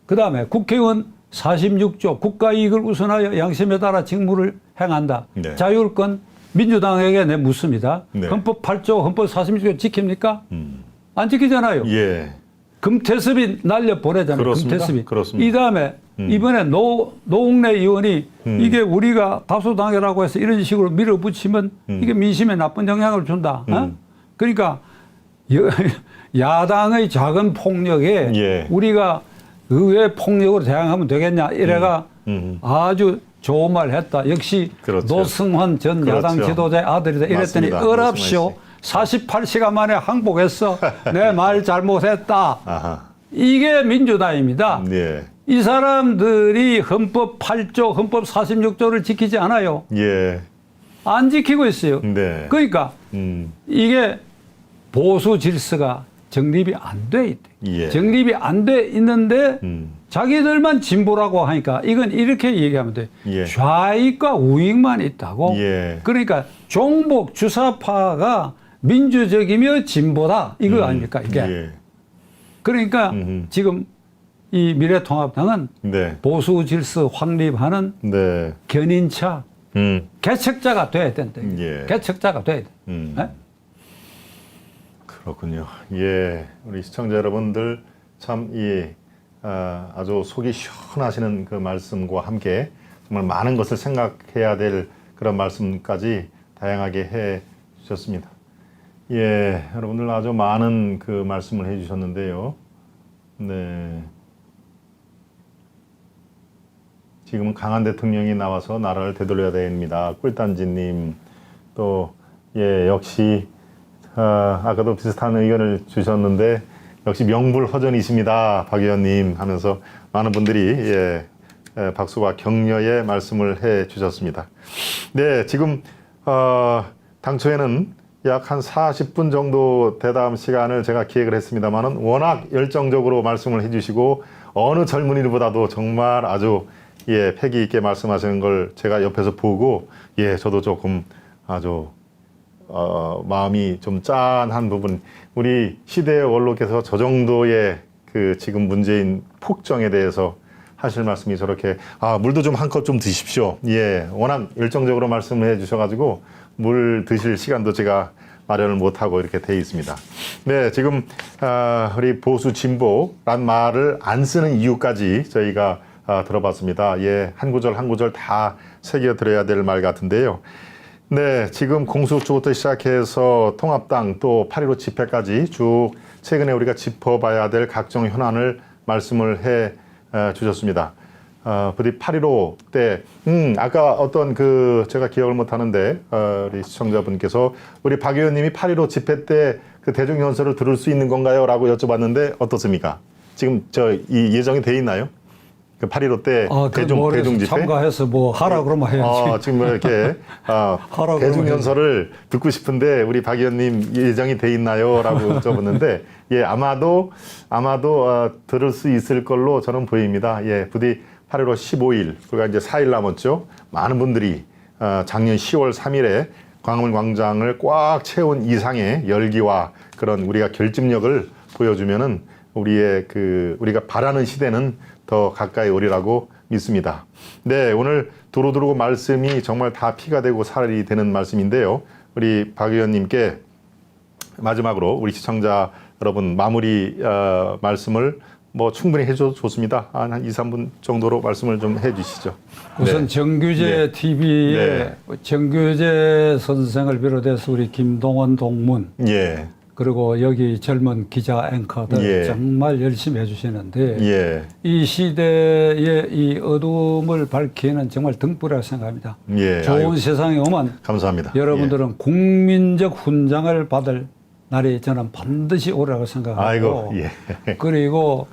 그 다음에 국회의원 46조 국가이익을 우선하여 양심에 따라 직무를 행한다. 네. 자율권 민주당에게 내 묻습니다. 네. 헌법 8조 헌법 46조 지킵니까? 안 지키잖아요. 예. 금태섭이 날려보내잖아요. 그렇습니다. 금태섭이. 그렇습니다. 이 다음에 이번에 노웅래 의원이 이게 우리가 다수당이라고 해서 이런 식으로 밀어붙이면 이게 민심에 나쁜 영향을 준다. 그러니까 야당의 작은 폭력에 예. 우리가 의회 폭력으로 대항하면 되겠냐 이래가 아주 좋은 말 했다. 역시 그렇죠. 노승환 전 그렇죠. 야당 지도자의 아들이다. 이랬더니 맞습니다. 어랍쇼 48시간 만에 항복했어. 내 말 잘못했다. 아하. 이게 민주당입니다. 예. 이 사람들이 헌법 8조, 헌법 46조를 지키지 않아요. 예. 안 지키고 있어요. 네. 그러니까 이게 보수 질서가 정립이 안 돼 있대. 예. 정립이 안 돼 있는데 자기들만 진보라고 하니까 이건 이렇게 얘기하면 돼. 예. 좌익과 우익만 있다고. 예. 그러니까 종북 주사파가 민주적이며 진보다 이거 아닙니까 이게. 예. 그러니까 지금 이 미래통합당은 네. 보수 질서 확립하는 네. 견인차 개척자가 돼야 된다. 예. 개척자가 돼야 돼. 네? 그렇군요. 예, 우리 시청자 여러분들 참 아주 속이 시원하시는 그 말씀과 함께 정말 많은 것을 생각해야 될 그런 말씀까지 다양하게 해 주셨습니다. 예, 여러분들 아주 많은 그 말씀을 해 주셨는데요. 네. 지금은 강한 대통령이 나와서 나라를 되돌려야 됩니다. 꿀단지님 또 예, 역시 아까도 비슷한 의견을 주셨는데 역시 명불허전이십니다. 박 의원님 하면서 많은 분들이 박수와 격려의 말씀을 해 주셨습니다. 네, 지금 당초에는 약 한 40분 정도 대담 시간을 제가 기획을 했습니다만은 워낙 열정적으로 말씀을 해 주시고 어느 젊은이보다도 정말 아주 패기 있게 말씀하시는 걸 제가 옆에서 보고 저도 조금 아주 마음이 좀 짠한 부분, 우리 시대의 원로께서 저 정도의 그 지금 문재인 폭정에 대해서 하실 말씀이 저렇게 물도 좀 한껏 좀 드십시오. 워낙 열정적으로 말씀을 해 주셔가지고 물 드실 시간도 제가 마련을 못하고 이렇게 돼 있습니다. 네, 지금 우리 보수 진보란 말을 안 쓰는 이유까지 저희가 들어봤습니다. 한 구절 한 구절 다 새겨 들어야 될 말 같은데요. 네, 지금 공수처부터 시작해서 통합당 또 8.15 집회까지 쭉 최근에 우리가 짚어봐야 될 각종 현안을 말씀을 해 주셨습니다. 부디 8.15 때, 아까 어떤 제가 기억을 못 하는데, 우리 시청자분께서 우리 박 의원님이 8.15 집회 때 그 대중연설을 들을 수 있는 건가요? 라고 여쭤봤는데 어떻습니까? 지금 이 예정이 돼 있나요? 그 8.15 때 대중 집회 참가해서 뭐 하라 그러면 해야지. 지금 이렇게 대중연설을 듣고 싶은데 우리 박 의원님 예정이 돼 있나요?라고 여쭤봤는데 아마도 들을 수 있을 걸로 저는 보입니다. 부디 8.15 15일 그러니까 이제 4일 남았죠. 많은 분들이 작년 10월 3일에 광화문광장을 꽉 채운 이상의 열기와 그런 우리가 결집력을 보여주면은 우리가 바라는 시대는 더 가까이 오리라고 믿습니다. 네, 오늘 두루두루 말씀이 정말 다 피가 되고 살이 되는 말씀인데요. 우리 박 의원님께 마지막으로 우리 시청자 여러분 마무리 말씀을 뭐 충분히 해줘도 좋습니다. 한 2, 3분 정도로 말씀을 좀 해주시죠. 우선 정규재 TV의 정규재 선생을 비롯해서 우리 김동원 동문 그리고 여기 젊은 기자 앵커들 정말 열심히 해주시는데 이 시대의 이 어둠을 밝히는 정말 등불이라고 생각합니다. 좋은 세상이 오면 감사합니다. 여러분들은 국민적 훈장을 받을 날이 저는 반드시 오리라고 생각하고 그리고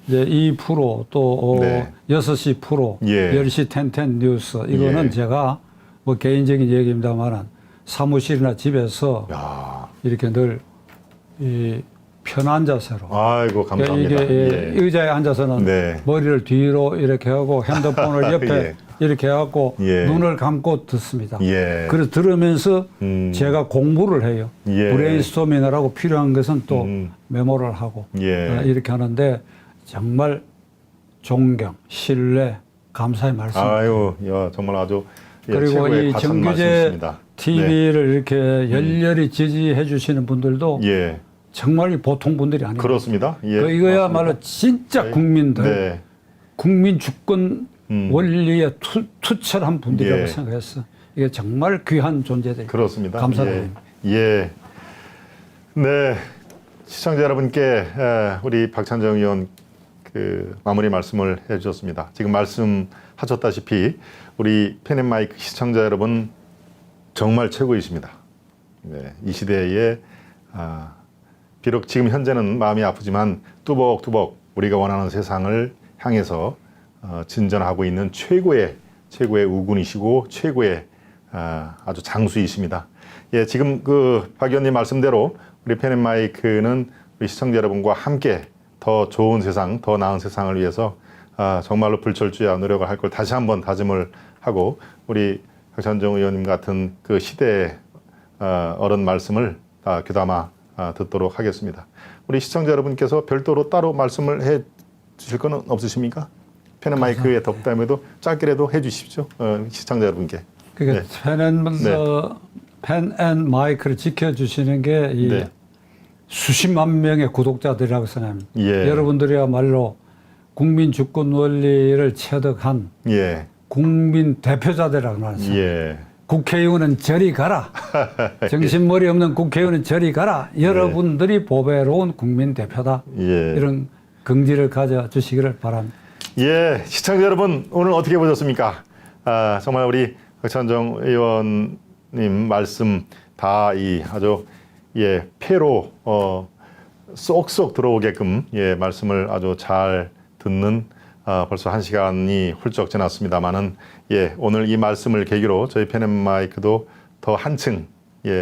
이제 2% 또 6시 프로 10시 텐텐 뉴스 이거는 제가 뭐 개인적인 얘기입니다만은 사무실이나 집에서 이렇게 늘 이 편한 자세로. 감사합니다. 이게 의자에 앉아서는 머리를 뒤로 이렇게 하고 핸드폰을 옆에 이렇게 하고 눈을 감고 듣습니다. 그래서 들으면서 제가 공부를 해요. 브레인스토밍을 하고 필요한 것은 또 메모를 하고 이렇게 하는데 정말 존경, 신뢰, 감사의 말씀. 정말 아주 그리고 이 정규재 TV를 이렇게 열렬히 지지해 주시는 분들도 정말 보통 분들이 아닙니다. 그렇습니다. 이거야말로 진짜 국민들, 국민 주권 원리에 투철한 분들이라고 생각했어. 이게 정말 귀한 존재들. 그렇습니다. 감사드립니다. 네, 시청자 여러분께 우리 박찬정 의원 마무리 말씀을 해주셨습니다. 지금 말씀하셨다시피 우리 펜앤마이크 시청자 여러분 정말 최고이십니다. 이 시대에 비록 지금 현재는 마음이 아프지만 뚜벅뚜벅 우리가 원하는 세상을 향해서 진전하고 있는 최고의 우군이시고 최고의 아주 장수이십니다. 지금 박 의원님 말씀대로 우리 펜앤마이크는 우리 시청자 여러분과 함께 더 좋은 세상, 더 나은 세상을 위해서 정말로 불철주야 노력을 할 걸 다시 한번 다짐을 하고 우리 박찬정 의원님 같은 그 시대의 어른 말씀을 귀담아 듣도록 하겠습니다. 우리 시청자 여러분께서 별도로 따로 말씀을 해 주실 건 없으십니까? 펜앤마이크의 덕담에도 짧게라도 해 주십시오. 시청자 여러분께. 펜앤마이크를 지켜주시는 게 수십만 명의 구독자들이라고 생각합니다. 예. 여러분들이야말로 국민 주권 원리를 체득한 예. 국민 대표자들이라고 말합니다. 예. 국회의원은 저리 가라. 정신머리 없는 국회의원은 저리 가라. 여러분들이 보배로운 국민 대표다. 예. 이런 긍지를 가져주시기를 바랍니다. 예, 시청자 여러분 오늘 어떻게 보셨습니까? 정말 우리 박찬정 의원님 말씀 다 이 아주 폐로 쏙쏙 들어오게끔 말씀을 아주 잘 듣는 벌써 1시간이 훌쩍 지났습니다만은 오늘 이 말씀을 계기로 저희 펜앤마이크도 더 한층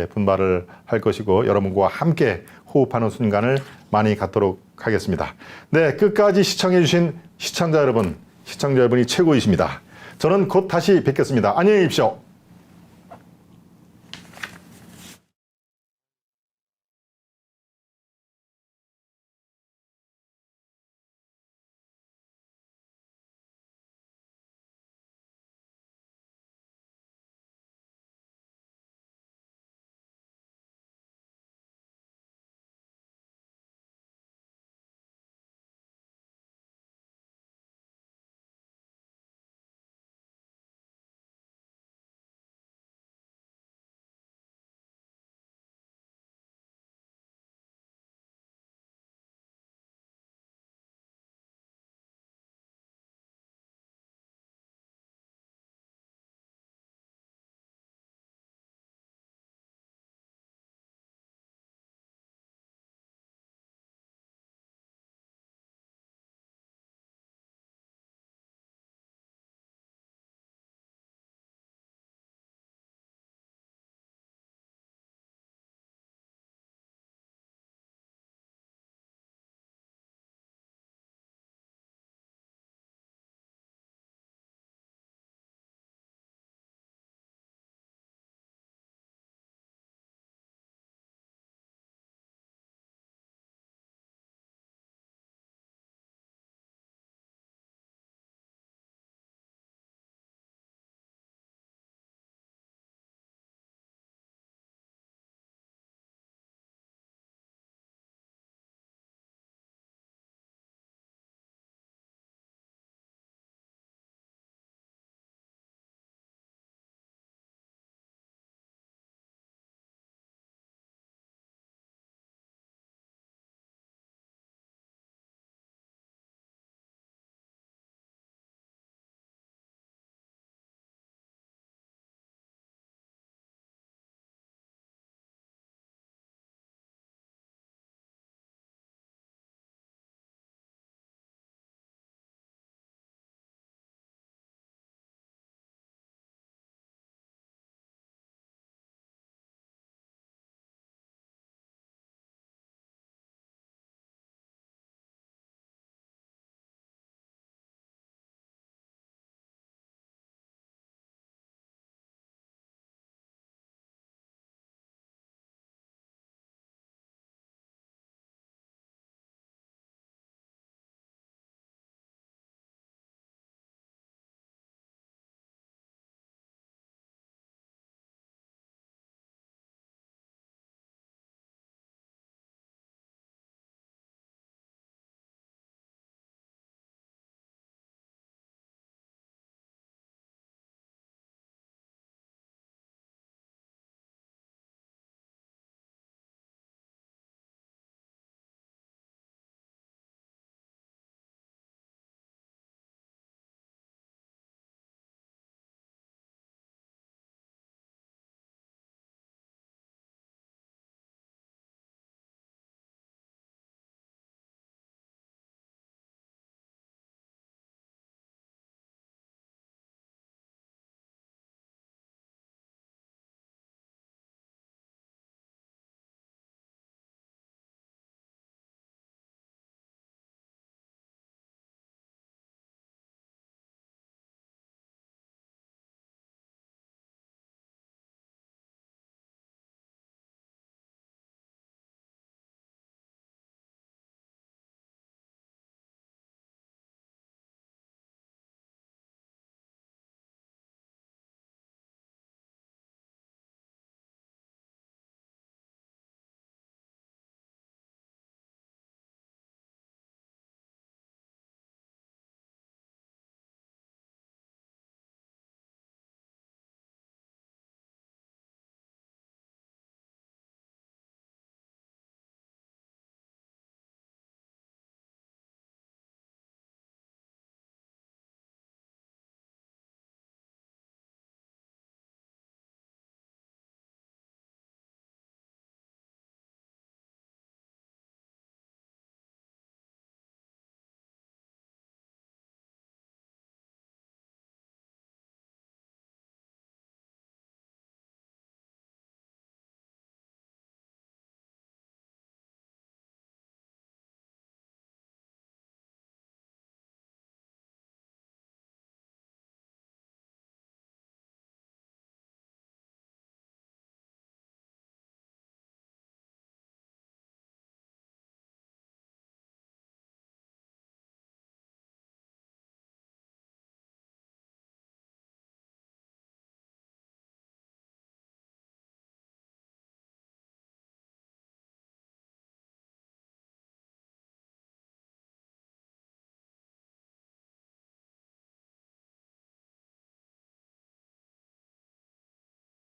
분발을 할 것이고 여러분과 함께 호흡하는 순간을 많이 갖도록 하겠습니다. 네, 끝까지 시청해주신 시청자 여러분이 최고이십니다. 저는 곧 다시 뵙겠습니다. 안녕히 계십시오.